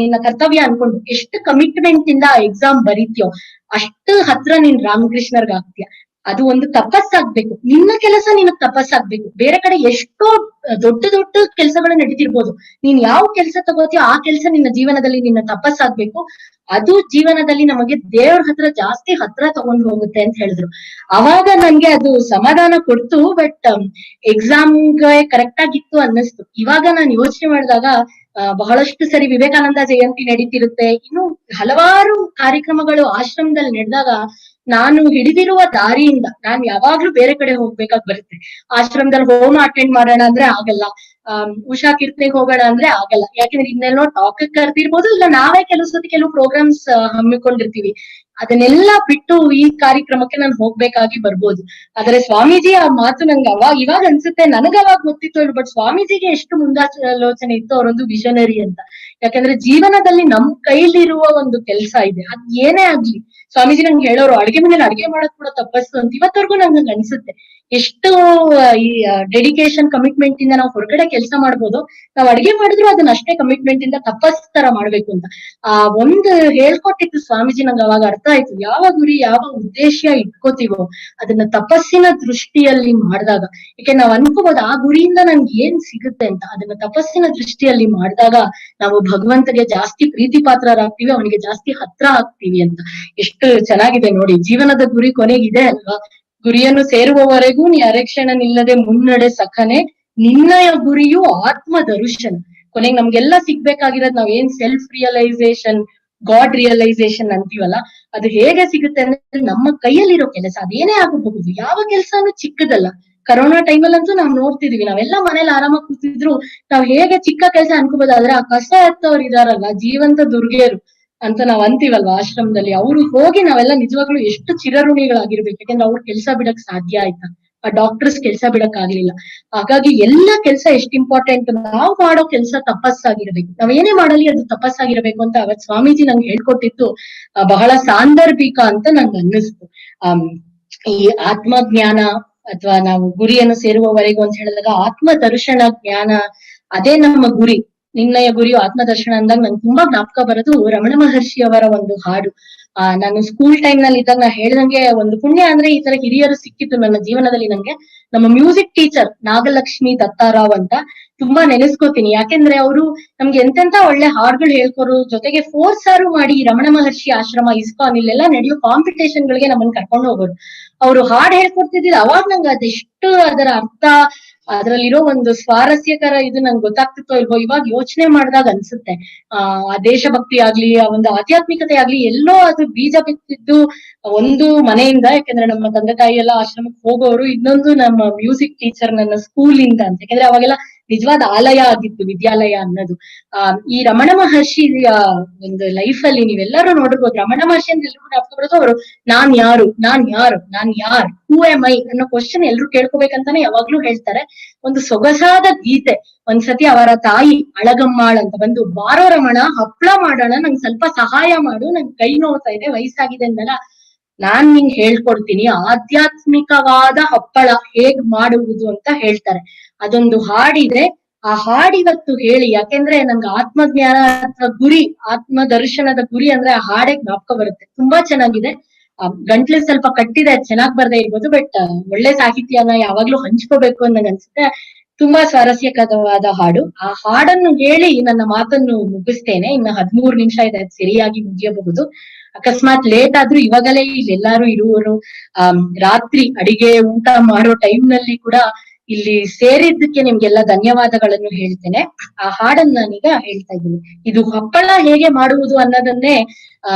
ನಿನ್ನ ಕರ್ತವ್ಯ ಅನ್ಕೊಂಡು ಎಷ್ಟು ಕಮಿಟ್ಮೆಂಟ್ ಇಂದ ಆ ಎಕ್ಸಾಮ್ ಬರೀತೀಯೋ, ಅಷ್ಟು ಹತ್ರ ನೀನ್ ರಾಮಕೃಷ್ಣರ್ಗ ಆಗ್ತೀಯ. ಅದು ಒಂದು ತಪಸ್ಸಾಗ್ಬೇಕು, ನಿನ್ನ ಕೆಲಸ ನಿನಗ್ ತಪಸ್ಸಾಗ್ಬೇಕು. ಬೇರೆ ಕಡೆ ಎಷ್ಟೋ ದೊಡ್ಡ ದೊಡ್ಡ ಕೆಲಸಗಳು ನಡೀತಿರ್ಬೋದು, ನೀನ್ ಯಾವ ಕೆಲಸ ತಗೋತೀಯೋ ಆ ಕೆಲಸ ನಿನ್ನ ಜೀವನದಲ್ಲಿ ನಿನ್ನ ತಪಸ್ಸಾಗ್ಬೇಕು. ಅದು ಜೀವನದಲ್ಲಿ ನಮಗೆ ದೇವ್ರ ಹತ್ರ ಜಾಸ್ತಿ ಹತ್ರ ತಗೊಂಡು ಹೋಗುತ್ತೆ ಅಂತ ಹೇಳಿದ್ರು. ಅವಾಗ ನನ್ಗೆ ಅದು ಸಮಾಧಾನ ಕೊಡ್ತು, ಬಟ್ ಎಕ್ಸಾಮ್ಗೆ ಕರೆಕ್ಟ್ ಆಗಿತ್ತು ಅನ್ನಿಸ್ತು. ಇವಾಗ ನಾನು ಯೋಚನೆ ಮಾಡಿದಾಗ ಬಹಳಷ್ಟು ಸರಿ ವಿವೇಕಾನಂದ ಜಯಂತಿ ನಡೀತಿರುತ್ತೆ, ಇನ್ನು ಹಲವಾರು ಕಾರ್ಯಕ್ರಮಗಳು ಆಶ್ರಮದಲ್ಲಿ ನಡೆದಾಗ ನಾನು ಹಿಡಿದಿರುವ ದಾರಿಯಿಂದ ನಾನು ಯಾವಾಗ್ಲೂ ಬೇರೆ ಕಡೆ ಹೋಗ್ಬೇಕಾಗ್ ಬರುತ್ತೆ. ಆಶ್ರಮದಲ್ಲಿ ಹೋಮ ಅಟೆಂಡ್ ಮಾಡೋಣ ಅಂದ್ರೆ ಆಗಲ್ಲ, ಉಷಾ ಕೀರ್ತನೆಗೆ ಹೋಗೋಣ ಅಂದ್ರೆ ಆಗಲ್ಲ, ಯಾಕಂದ್ರೆ ಇನ್ನೆಲ್ಲೋ ಟಾಕ್ ಕರ್ದಿರ್ಬೋದು, ಇಲ್ಲ ನಾವೇ ಕೆಲವು ಪ್ರೋಗ್ರಾಮ್ಸ್ ಹಮ್ಮಿಕೊಂಡಿರ್ತೀವಿ. ಅದನ್ನೆಲ್ಲಾ ಬಿಟ್ಟು ಈ ಕಾರ್ಯಕ್ರಮಕ್ಕೆ ನಾನು ಹೋಗ್ಬೇಕಾಗಿ ಬರ್ಬೋದು. ಆದ್ರೆ ಸ್ವಾಮೀಜಿ ಆ ಮಾತು ನಂಗೆ ಇವಾಗ ಅನ್ಸುತ್ತೆ, ನನಗ ಅವಾಗ ಗೊತ್ತಿತ್ತು, ಬಟ್ ಸ್ವಾಮೀಜಿಗೆ ಎಷ್ಟು ಮುಂದಾಲೋಚನೆ ಇತ್ತು, ಅವರೊಂದು ವಿಷನರಿ ಅಂತ. ಯಾಕಂದ್ರೆ ಜೀವನದಲ್ಲಿ ನಮ್ ಕೈಲಿರುವ ಒಂದು ಕೆಲಸ ಇದೆ, ಅದ್ ಏನೇ ಆಗ್ಲಿ. ಸ್ವಾಮೀಜಿ ನಂಗೆ ಹೇಳೋರು, ಅಡ್ಗೆ ಮನೇಲಿ ಅಡ್ಗೆ ಮಾಡೋದ್ ಕೂಡ ತಪಸ್ಸು ಅಂತ. ಇವತ್ತವರೆಗೂ ನಂಗೆ ಅನ್ಸುತ್ತೆ ಎಷ್ಟು ಈ ಡೆಡಿಕೇಶನ್ ಕಮಿಟ್ಮೆಂಟ್ ಇಂದ ನಾವು ಹೊರಗಡೆ ಕೆಲಸ ಮಾಡ್ಬೋದು, ನಾವ್ ಅಡ್ಗೆ ಮಾಡಿದ್ರು ಅದನ್ನ ಅಷ್ಟೇ ಕಮಿಟ್ಮೆಂಟ್ ಇಂದ ತಪಸ್ ತರ ಮಾಡ್ಬೇಕು ಅಂತ. ಆ ಒಂದು ಹೇಳ್ಕೊಟ್ಟಿತ್ತು ಸ್ವಾಮೀಜಿ ನಂಗೆ ಅವಾಗ ಅರ್ಥ ಆಯ್ತು. ಯಾವ ಗುರಿ ಯಾವ ಉದ್ದೇಶ ಇಟ್ಕೋತೀವೋ ಅದನ್ನ ತಪಸ್ಸಿನ ದೃಷ್ಟಿಯಲ್ಲಿ ಮಾಡಿದಾಗ, ಯಾಕೆ ನಾವ್ ಅನ್ಕೋಬಹುದು ಆ ಗುರಿಯಿಂದ ನನ್ಗೆ ಏನ್ ಸಿಗುತ್ತೆ ಅಂತ, ಅದನ್ನ ತಪಸ್ಸಿನ ದೃಷ್ಟಿಯಲ್ಲಿ ಮಾಡಿದಾಗ ನಾವು ಭಗವಂತಗೆ ಜಾಸ್ತಿ ಪ್ರೀತಿ ಪಾತ್ರರಾಗ್ತೀವಿ, ಅವನಿಗೆ ಜಾಸ್ತಿ ಹತ್ರ ಆಗ್ತೀವಿ ಅಂತ. ಎಷ್ಟು ಚೆನ್ನಾಗಿದೆ ನೋಡಿ. ಜೀವನದ ಗುರಿ ಕೊನೆಗಿದೆ ಅಲ್ವಾ? ಗುರಿಯನ್ನು ಸೇರುವವರೆಗೂ ನೀ ಅರೆಕ್ಷಣ ನಿಲ್ಲದೆ ಮುನ್ನಡೆ ಸಖನೆ, ನಿನ್ನಯ ಗುರಿಯು ಆತ್ಮ ದರ್ಶನ. ಕೊನೆಗೆ ನಮ್ಗೆಲ್ಲ ಸಿಗ್ಬೇಕಾಗಿರೋದು ನಾವ್ ಏನ್ ಸೆಲ್ಫ್ ರಿಯಲೈಸೇಷನ್, ಗಾಡ್ ರಿಯಲೈಸೇಷನ್ ಅಂತೀವಲ್ಲ, ಅದು ಹೇಗೆ ಸಿಗುತ್ತೆ ಅಂದ್ರೆ ನಮ್ಮ ಕೈಯಲ್ಲಿರೋ ಕೆಲಸ ಅದೇನೇ ಆಗಬಹುದು. ಯಾವ ಕೆಲಸನೂ ಚಿಕ್ಕದಲ್ಲ. ಕರೋನಾ ಟೈಮಲ್ಲಂತೂ ನಾವ್ ನೋಡ್ತಿದೀವಿ, ನಾವೆಲ್ಲ ಮನೇಲಿ ಆರಾಮಾಗಿ ಕೂತಿದ್ರು ನಾವ್ ಹೇಗೆ ಚಿಕ್ಕ ಕೆಲಸ ಅನ್ಕೋಬಹುದು, ಆದ್ರೆ ಆ ಕಸ ಎತ್ತವ್ರು ಇದಾರಲ್ಲ, ಜೀವಂತ ದುರ್ಗೆಯರು ಅಂತ ನಾವ್ ಅಂತೀವಲ್ವಾ ಆಶ್ರಮದಲ್ಲಿ, ಅವ್ರು ಹೋಗಿ ನಾವೆಲ್ಲ ನಿಜವಾಗ್ಲೂ ಎಷ್ಟು ಚಿರಋಣಿಗಳಾಗಿರ್ಬೇಕು. ಯಾಕಂದ್ರೆ ಅವ್ರ ಕೆಲ್ಸ ಬಿಡಕ್ ಸಾಧ್ಯ ಆಯ್ತಾ? ಆ ಡಾಕ್ಟರ್ಸ್ ಕೆಲ್ಸ ಬಿಡಕ್ ಆಗ್ಲಿಲ್ಲ. ಹಾಗಾಗಿ ಎಲ್ಲ ಕೆಲ್ಸ ಎಷ್ಟು ಇಂಪಾರ್ಟೆಂಟ್. ನಾವ್ ಮಾಡೋ ಕೆಲ್ಸ ತಪಸ್ಸಾಗಿರ್ಬೇಕು. ನಾವ್ ಏನೇ ಮಾಡಲಿ ಅದು ತಪಸ್ಸಾಗಿರ್ಬೇಕು ಅಂತ ಅವತ್ ಸ್ವಾಮೀಜಿ ನಂಗೆ ಹೇಳ್ಕೊಟ್ಟಿತ್ತು ಬಹಳ ಸಾಂದರ್ಭಿಕ ಅಂತ ನಂಗೆ ಅನ್ನಿಸ್ತು. ಈ ಆತ್ಮಜ್ಞಾನ ಅಥವಾ ನಾವು ಗುರಿಯನ್ನು ಸೇರುವವರೆಗೂ ಅಂತ ಹೇಳಿದಾಗ ಆತ್ಮ ದರ್ಶನ ಜ್ಞಾನ, ಅದೇ ನಮ್ಮ ಗುರಿ. ನಿನ್ನಯ ಗುರಿಯು ಆತ್ಮದರ್ಶನ ಅಂದಾಗ ನಂಗೆ ತುಂಬಾ ಜ್ಞಾಪಕ ಬರೋದು ರಮಣ ಮಹರ್ಷಿ ಅವರ ಒಂದು ಹಾಡು. ನಾನು ಸ್ಕೂಲ್ ಟೈಮ್ ನಲ್ಲಿ ಇದ್ದಾಗ ನಾ ಹೇಳ್ದಂಗೆ ಒಂದು ಪುಣ್ಯ ಅಂದ್ರೆ ಈ ತರ ಹಿರಿಯರು ಸಿಕ್ಕಿತ್ತು ನನ್ನ ಜೀವನದಲ್ಲಿ. ನಂಗೆ ನಮ್ಮ ಮ್ಯೂಸಿಕ್ ಟೀಚರ್ ನಾಗಲಕ್ಷ್ಮಿ ದತ್ತಾರಾವ್ ಅಂತ ತುಂಬಾ ನೆನೆಸ್ಕೋತೀನಿ. ಯಾಕೆಂದ್ರೆ ಅವರು ನಮ್ಗೆ ಎಂತೆಂತ ಒಳ್ಳೆ ಹಾಡುಗಳು ಹೇಳ್ಕೊರು, ಜೊತೆಗೆ ಫೋರ್ಸಾರು ಮಾಡಿ ರಮಣ ಮಹರ್ಷಿ ಆಶ್ರಮ, ಇಸ್ಕಾನ್ ಇಲ್ಲೆಲ್ಲ ನಡೆಯೋ ಕಾಂಪಿಟೇಷನ್ ಗಳಿಗೆ ನಮ್ಮನ್ನ ಕರ್ಕೊಂಡು ಹೋಗೋರು. ಅವರು ಹಾಡು ಹೇಳ್ಕೊಡ್ತಿದ್ರು. ಅವಾಗ ನಂಗೆ ಅದೆಷ್ಟು ಅದರ ಅರ್ಥ, ಅದ್ರಲ್ಲಿರೋ ಒಂದು ಸ್ವಾರಸ್ಯಕರ ಇದು ನಂಗೆ ಗೊತ್ತಾಗ್ತಿತ್ತೋ ಇಲ್ವೋ ಇವಾಗ ಯೋಚನೆ ಮಾಡಿದಾಗ ಅನ್ಸುತ್ತೆ. ಆ ದೇಶಭಕ್ತಿ ಆಗ್ಲಿ, ಆ ಒಂದು ಆಧ್ಯಾತ್ಮಿಕತೆ ಆಗ್ಲಿ, ಎಲ್ಲೋ ಅದು ಬೀಜ ಬಿತ್ತಿದ್ದು ಒಂದು ಮನೆಯಿಂದ. ಯಾಕಂದ್ರೆ ನಮ್ಮ ತಂದೆ ತಾಯಿ ಎಲ್ಲ ಆಶ್ರಮಕ್ಕೆ ಹೋಗೋರು, ಇನ್ನೊಂದು ನಮ್ಮ ಮ್ಯೂಸಿಕ್ ಟೀಚರ್ ನನ್ನ ಸ್ಕೂಲಿಂದ ಅಂತ. ಯಾಕಂದ್ರೆ ಅವಾಗೆಲ್ಲ ನಿಜವಾದ ಆಲಯ ಆಗಿತ್ತು ವಿದ್ಯಾಲಯ ಅನ್ನೋದು. ಈ ರಮಣ ಮಹರ್ಷಿ ಒಂದು ಲೈಫ್ ಅಲ್ಲಿ ನೀವೆಲ್ಲರೂ ನೋಡಿರ್ಬೋದು. ರಮಣ ಮಹರ್ಷಿ ಅಂದ್ರೆ ಎಲ್ರಿಗೂ ಜ್ಞಾಪಕ ಬರೋದು ಅವರು ನಾನ್ ಯಾರು, ಹೂ ಎಮ್ ಐ ಅನ್ನೋ ಕ್ವಶನ್ ಎಲ್ರು ಕೇಳ್ಕೊಬೇಕಂತಾನೆ ಯಾವಾಗ್ಲೂ ಹೇಳ್ತಾರೆ. ಒಂದು ಸೊಗಸಾದ ಗೀತೆ. ಒಂದ್ಸತಿ ಅವರ ತಾಯಿ ಅಳಗಮ್ಮಾಳ್ ಅಂತ ಬಂದು, ಬಾರೋ ರಮಣ ಹಪ್ಳ ಮಾಡೋಣ, ನಂಗೆ ಸ್ವಲ್ಪ ಸಹಾಯ ಮಾಡು, ನನ್ ಕೈ ನೋವ್ತಾ ಇದೆ, ವಯಸ್ಸಾಗಿದೆ ಅಂದಲ್ಲ, ನಾನ್ ನಿಂಗ್ ಹೇಳ್ಕೊಡ್ತೀನಿ ಆಧ್ಯಾತ್ಮಿಕವಾದ ಹಪ್ಪಳ ಹೇಗ್ ಮಾಡುವುದು ಅಂತ ಹೇಳ್ತಾರೆ. ಅದೊಂದು ಹಾಡಿದೆ. ಆ ಹಾಡಿವತ್ತು ಹೇಳಿ, ಯಾಕೆಂದ್ರೆ ನಂಗೆ ಆತ್ಮಜ್ಞಾನ ಅಥವಾ ಗುರಿ, ಆತ್ಮ ದರ್ಶನದ ಗುರಿ ಅಂದ್ರೆ ಆ ಹಾಡೆ ಜ್ಞಾಪಕ ಬರುತ್ತೆ. ತುಂಬಾ ಚೆನ್ನಾಗಿದೆ. ಗಂಟ್ಲು ಸ್ವಲ್ಪ ಕಟ್ಟಿದೆ, ಚೆನ್ನಾಗ್ ಬರ್ದೇ ಇರ್ಬೋದು, ಬಟ್ ಒಳ್ಳೆ ಸಾಹಿತ್ಯನ ಯಾವಾಗ್ಲೂ ಹಂಚ್ಕೋಬೇಕು ಅಂತ ಅನ್ಸುತ್ತೆ. ತುಂಬಾ ಸ್ವಾರಸ್ಯಕರವಾದ ಹಾಡು. ಆ ಹಾಡನ್ನು ಹೇಳಿ ನನ್ನ ಮಾತನ್ನು ಮುಗಿಸ್ತೇನೆ. ಇನ್ನು 13 ನಿಮಿಷ ಇದೆ, ಅದು ಸರಿಯಾಗಿ ಮುಗಿಯಬಹುದು. ಅಕಸ್ಮಾತ್ ಲೇಟ್ ಆದ್ರೂ ಇವಾಗಲೇ ಇಲ್ಲೆಲ್ಲಾರು ಇರುವರು. ರಾತ್ರಿ ಅಡಿಗೆ ಊಟ ಮಾಡೋ ಟೈಮ್ ನಲ್ಲಿ ಕೂಡ ಇಲ್ಲಿ ಸೇರಿದ್ದಕ್ಕೆ ನಿಮ್ಗೆಲ್ಲ ಧನ್ಯವಾದಗಳನ್ನು ಹೇಳ್ತೇನೆ. ಆ ಹಾಡನ್ನ ನಾನೀಗ ಹೇಳ್ತಾ ಇದ್ದೀನಿ. ಇದು ಹಪ್ಪಳ ಹೇಗೆ ಮಾಡುವುದು ಅನ್ನೋದನ್ನೇ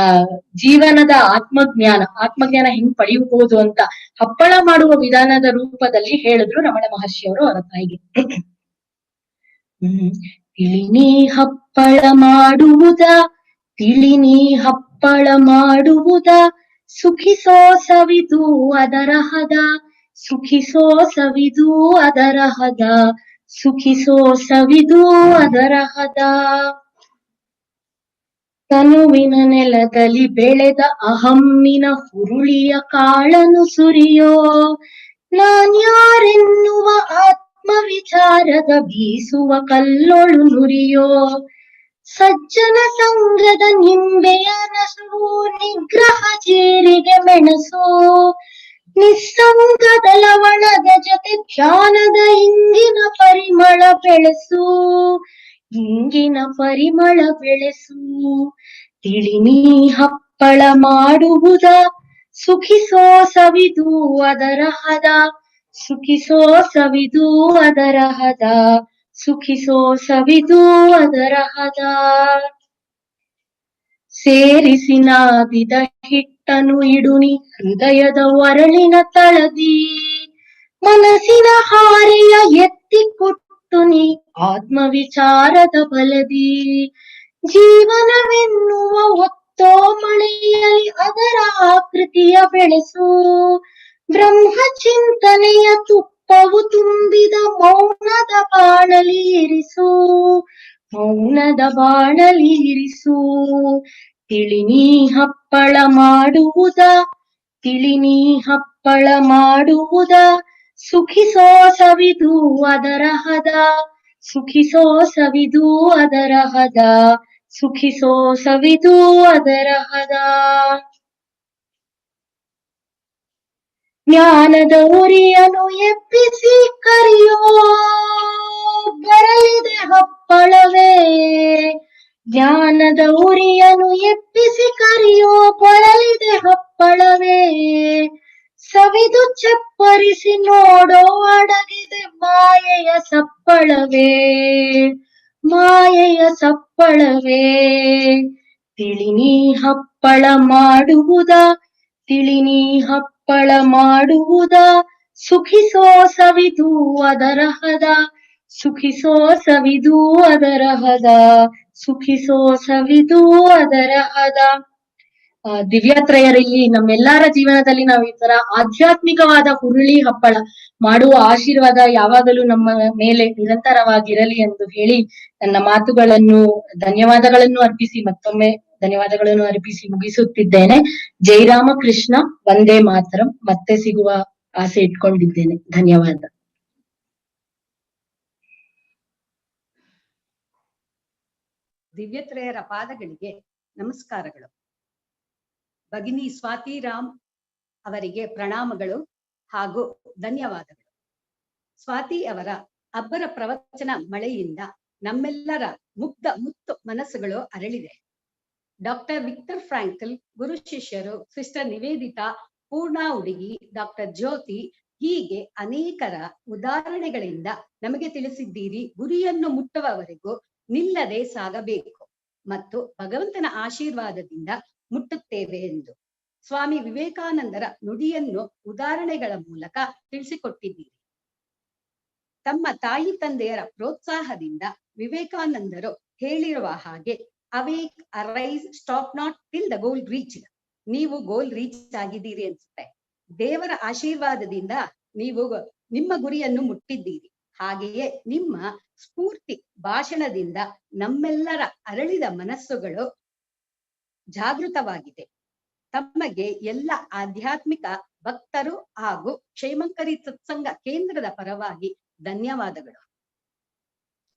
ಜೀವನದ ಆತ್ಮಜ್ಞಾನ ಹೆಂಗ್ ಪಡೆಯಬಹುದು ಅಂತ ಹಪ್ಪಳ ಮಾಡುವ ವಿಧಾನದ ರೂಪದಲ್ಲಿ ಹೇಳಿದ್ರು ರಮಣ ಮಹರ್ಷಿ ಅವರು ಅವರ ತಾಯಿಗೆ. ತಿಳಿನಿ ಹಪ್ಪಳ ಮಾಡುವುದ, ತಿಳಿನಿ ಹಪ್ಪಳ ಮಾಡುವುದ, ಸುಖಿಸೋ ಸವಿದು ಅದರ ಹದ, ಸುಖಿಸೋ ಸವಿದು ಅದರ ಹದ, ಸುಖಿಸೋ ಸವಿದು ಅದರ ಹದ. ತನುವಿನ ನೆಲದಲ್ಲಿ ಬೆಳೆದ ಅಹಮ್ಮಿನ ಹುರುಳಿಯ ಕಾಳನು ಸುರಿಯೋ, ನಾನ್ಯಾರೆನ್ನುವ ಆತ್ಮ ವಿಚಾರದ ಬೀಸುವ ಕಲ್ಲೊಳು ನುರಿಯೋ, ಸಜ್ಜನ ಸಂಘದ ನಿಂಬೆಯ ನಸು, ನಿಗ್ರಹ ಜೀರಿಗೆ ಮೆಣಸು, ನಿಸ್ಸಂಗದ ಲವಣದ ಜೊತೆ ಧ್ಯಾನದ ಇಂಗಿನ ಪರಿಮಳ ಬೆಳೆಸು, ಇಂಗಿನ ಪರಿಮಳ ಬೆಳೆಸು. ತಿಳಿನಿ ಹಪ್ಪಳ ಮಾಡುವುದ, ಸುಖಿಸೋ ಸವಿದು ಅದರ ಹದ, ಸುಖಿಸೋ ಸವಿದು ಅದರ ಹದ, ಸುಖಿಸೋ ಸವಿದು ಅದರ ಹದ. ಸೇರಿಸಿ ನಾದಿದ ಹಿಟ್ಟನು ಇಡುನಿ ಹೃದಯದ ಒರಳಿನ ತಳದಿ, ಮನಸ್ಸಿನ ಹಾರೆಯ ಎತ್ತಿ ಕೊಟ್ಟು ನೀ ಆತ್ಮವಿಚಾರದ ಬಲದಿ, ಜೀವನವೆನ್ನುವ ಒತ್ತೋ ಮಳೆಯಲ್ಲಿ ಅದರ ಆಕೃತಿಯ ಬೆಳೆಸು, ಬ್ರಹ್ಮ ಚಿಂತನೆಯ ತುಪ್ಪವು ತುಂಬಿದ ಮೌನದ ಬಾಣಲಿ ಇರಿಸು, ಮೌನದ ಬಾಣಲಿ ಇರಿಸು, ತಿಳಿನಿ ಹಪ್ಪಳ ಮಾಡುವುದ, ತಿಳಿನಿ ಹಪ್ಪಳ ಮಾಡುವುದ, ಸುಖಿಸೋ ಸವಿದು ಅದರ ಹದ, ಸುಖಿಸೋ ಸವಿದು ಅದರ ಹದ, ಸುಖಿಸೋ ಸವಿದು ಅದರ ಹದ. ಜ್ಞಾನದ ಉರಿಯನು ಎಬ್ಬಿಸಿ ಕರಿಯೋ, ಬರಲಿದೆ ಹಪ್ಪಳವೇ. ಜ್ಞಾನದ ಉರಿಯನು ಎಬ್ಬಿಸಿ ಕರಿಯೋ, ಬರಲಿದೆ ಹಪ್ಪಳವೇ. ಸವಿದು ಚಪ್ಪರಿಸಿ ನೋಡೋ, ಅಡಗಿದೆ ಮಾಯೆಯ ಸಪ್ಪಳವೇ, ಮಾಯೆಯ ಸಪ್ಪಳವೇ. ತಿಳಿನಿ ಹಪ್ಪಳ ಮಾಡುವುದ, ತಿಳಿನಿ ಹಪ್ಪಳ ಮಾಡುವುದ, ಸುಖಿಸೋ ಸವಿದು ಅದರ ಹದ, ಸುಖಿಸೋ ಸವಿದು ಅದರ ಹದ, ಸುಖಿಸೋ ಸವಿದು ಅದರ ಹದ. ದಿವ್ಯಾತ್ರಯರಲ್ಲಿ ನಮ್ಮೆಲ್ಲರ ಜೀವನದಲ್ಲಿ ನಾವು ಈ ತರ ಆಧ್ಯಾತ್ಮಿಕವಾದ ಹುರುಳಿ ಹಪ್ಪಳ ಮಾಡುವ ಆಶೀರ್ವಾದ ಯಾವಾಗಲೂ ನಮ್ಮ ಮೇಲೆ ನಿರಂತರವಾಗಿರಲಿ ಎಂದು ಹೇಳಿ ನನ್ನ ಮಾತುಗಳನ್ನು ಧನ್ಯವಾದಗಳನ್ನು ಅರ್ಪಿಸಿ ಮತ್ತೊಮ್ಮೆ ಧನ್ಯವಾದಗಳನ್ನು ಅರ್ಪಿಸಿ ಮುಗಿಸುತ್ತಿದ್ದೇನೆ. ಜೈ ರಾಮಕೃಷ್ಣ, ವಂದೇ ಮಾತರಂ. ಮತ್ತೆ ಸಿಗುವ ಆಸೆ ಇಟ್ಕೊಂಡಿದ್ದೇನೆ. ಧನ್ಯವಾದ. ದಿವ್ಯತ್ರಯರ ಪಾದಗಳಿಗೆ ನಮಸ್ಕಾರಗಳು. ಭಗಿನಿ ಸ್ವಾತಿರಾಮ್ ಅವರಿಗೆ ಪ್ರಣಾಮಗಳು ಹಾಗೂ ಧನ್ಯವಾದಗಳು. ಸ್ವಾತಿ ಅವರ ಅಬ್ಬರ ಪ್ರವಚನ ಮಳೆಯಿಂದ ನಮ್ಮೆಲ್ಲರ ಮುಗ್ಧ ಮುತ್ತು ಮನಸ್ಸುಗಳು ಅರಳಿದೆ. ಡಾಕ್ಟರ್ ವಿಕ್ಟರ್ ಫ್ರಾಂಕಲ್, ಗುರು ಶಿಷ್ಯರು ಸಿಸ್ಟರ್ ನಿವೇದಿತಾ, ಪೂರ್ಣಾ ಹುಡುಗಿ, ಡಾಕ್ಟರ್ ಜ್ಯೋತಿ, ಹೀಗೆ ಅನೇಕರ ಉದಾಹರಣೆಗಳಿಂದ ನಮಗೆ ತಿಳಿಸಿದ್ದೀರಿ. ಗುರಿಯನ್ನು ಮುಟ್ಟುವವರೆಗೂ ನಿಲ್ಲದೆ ಸಾಗಬೇಕು ಮತ್ತು ಭಗವಂತನ ಆಶೀರ್ವಾದದಿಂದ ಮುಟ್ಟುತ್ತೇವೆ ಎಂದು ಸ್ವಾಮಿ ವಿವೇಕಾನಂದರ ನುಡಿಯನ್ನು ಉದಾಹರಣೆಗಳ ಮೂಲಕ ತಿಳಿಸಿಕೊಟ್ಟಿದ್ದೀರಿ. ತಮ್ಮ ತಾಯಿ ತಂದೆಯರ ಪ್ರೋತ್ಸಾಹದಿಂದ ವಿವೇಕಾನಂದರು ಹೇಳಿರುವ ಹಾಗೆ awake, arise, stop not till the goal reached. ನೀವು ಗೋಲ್ ರೀಚ್ ಆಗಿದ್ದೀರಿ ಅನ್ಸುತ್ತೆ. ದೇವರ ಆಶೀರ್ವಾದದಿಂದ ನೀವು ನಿಮ್ಮ ಗುರಿಯನ್ನು ಮುಟ್ಟಿದ್ದೀರಿ. ಹಾಗೆಯೇ ನಿಮ್ಮ ಸ್ಫೂರ್ತಿ ಭಾಷಣದಿಂದ ನಮ್ಮೆಲ್ಲರ ಅರಳಿದ ಮನಸ್ಸುಗಳು ಜಾಗೃತವಾಗಿದೆ. ತಮಗೆ ಎಲ್ಲ ಆಧ್ಯಾತ್ಮಿಕ ಭಕ್ತರು ಹಾಗೂ ಕ್ಷೇಮಂಕರಿ ಸತ್ಸಂಗ ಕೇಂದ್ರದ ಪರವಾಗಿ ಧನ್ಯವಾದಗಳು.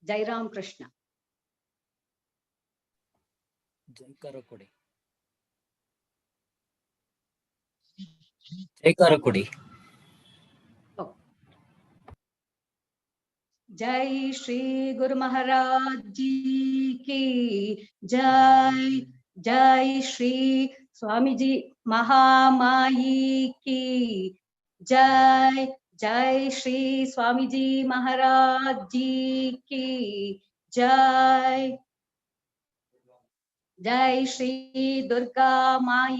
ಜೈರಾಮ್ ಕೃಷ್ಣ. ಜೈಕಾರ ಕೊಡಿ, ಜೈಕಾರ ಕೊಡಿ. जय श्री गुरु महाराज जी की जय. जय श्री स्वामी जी महामाई की जय. जय श्री स्वामी जी महाराज जी की जय. जय श्री दुर्गा माई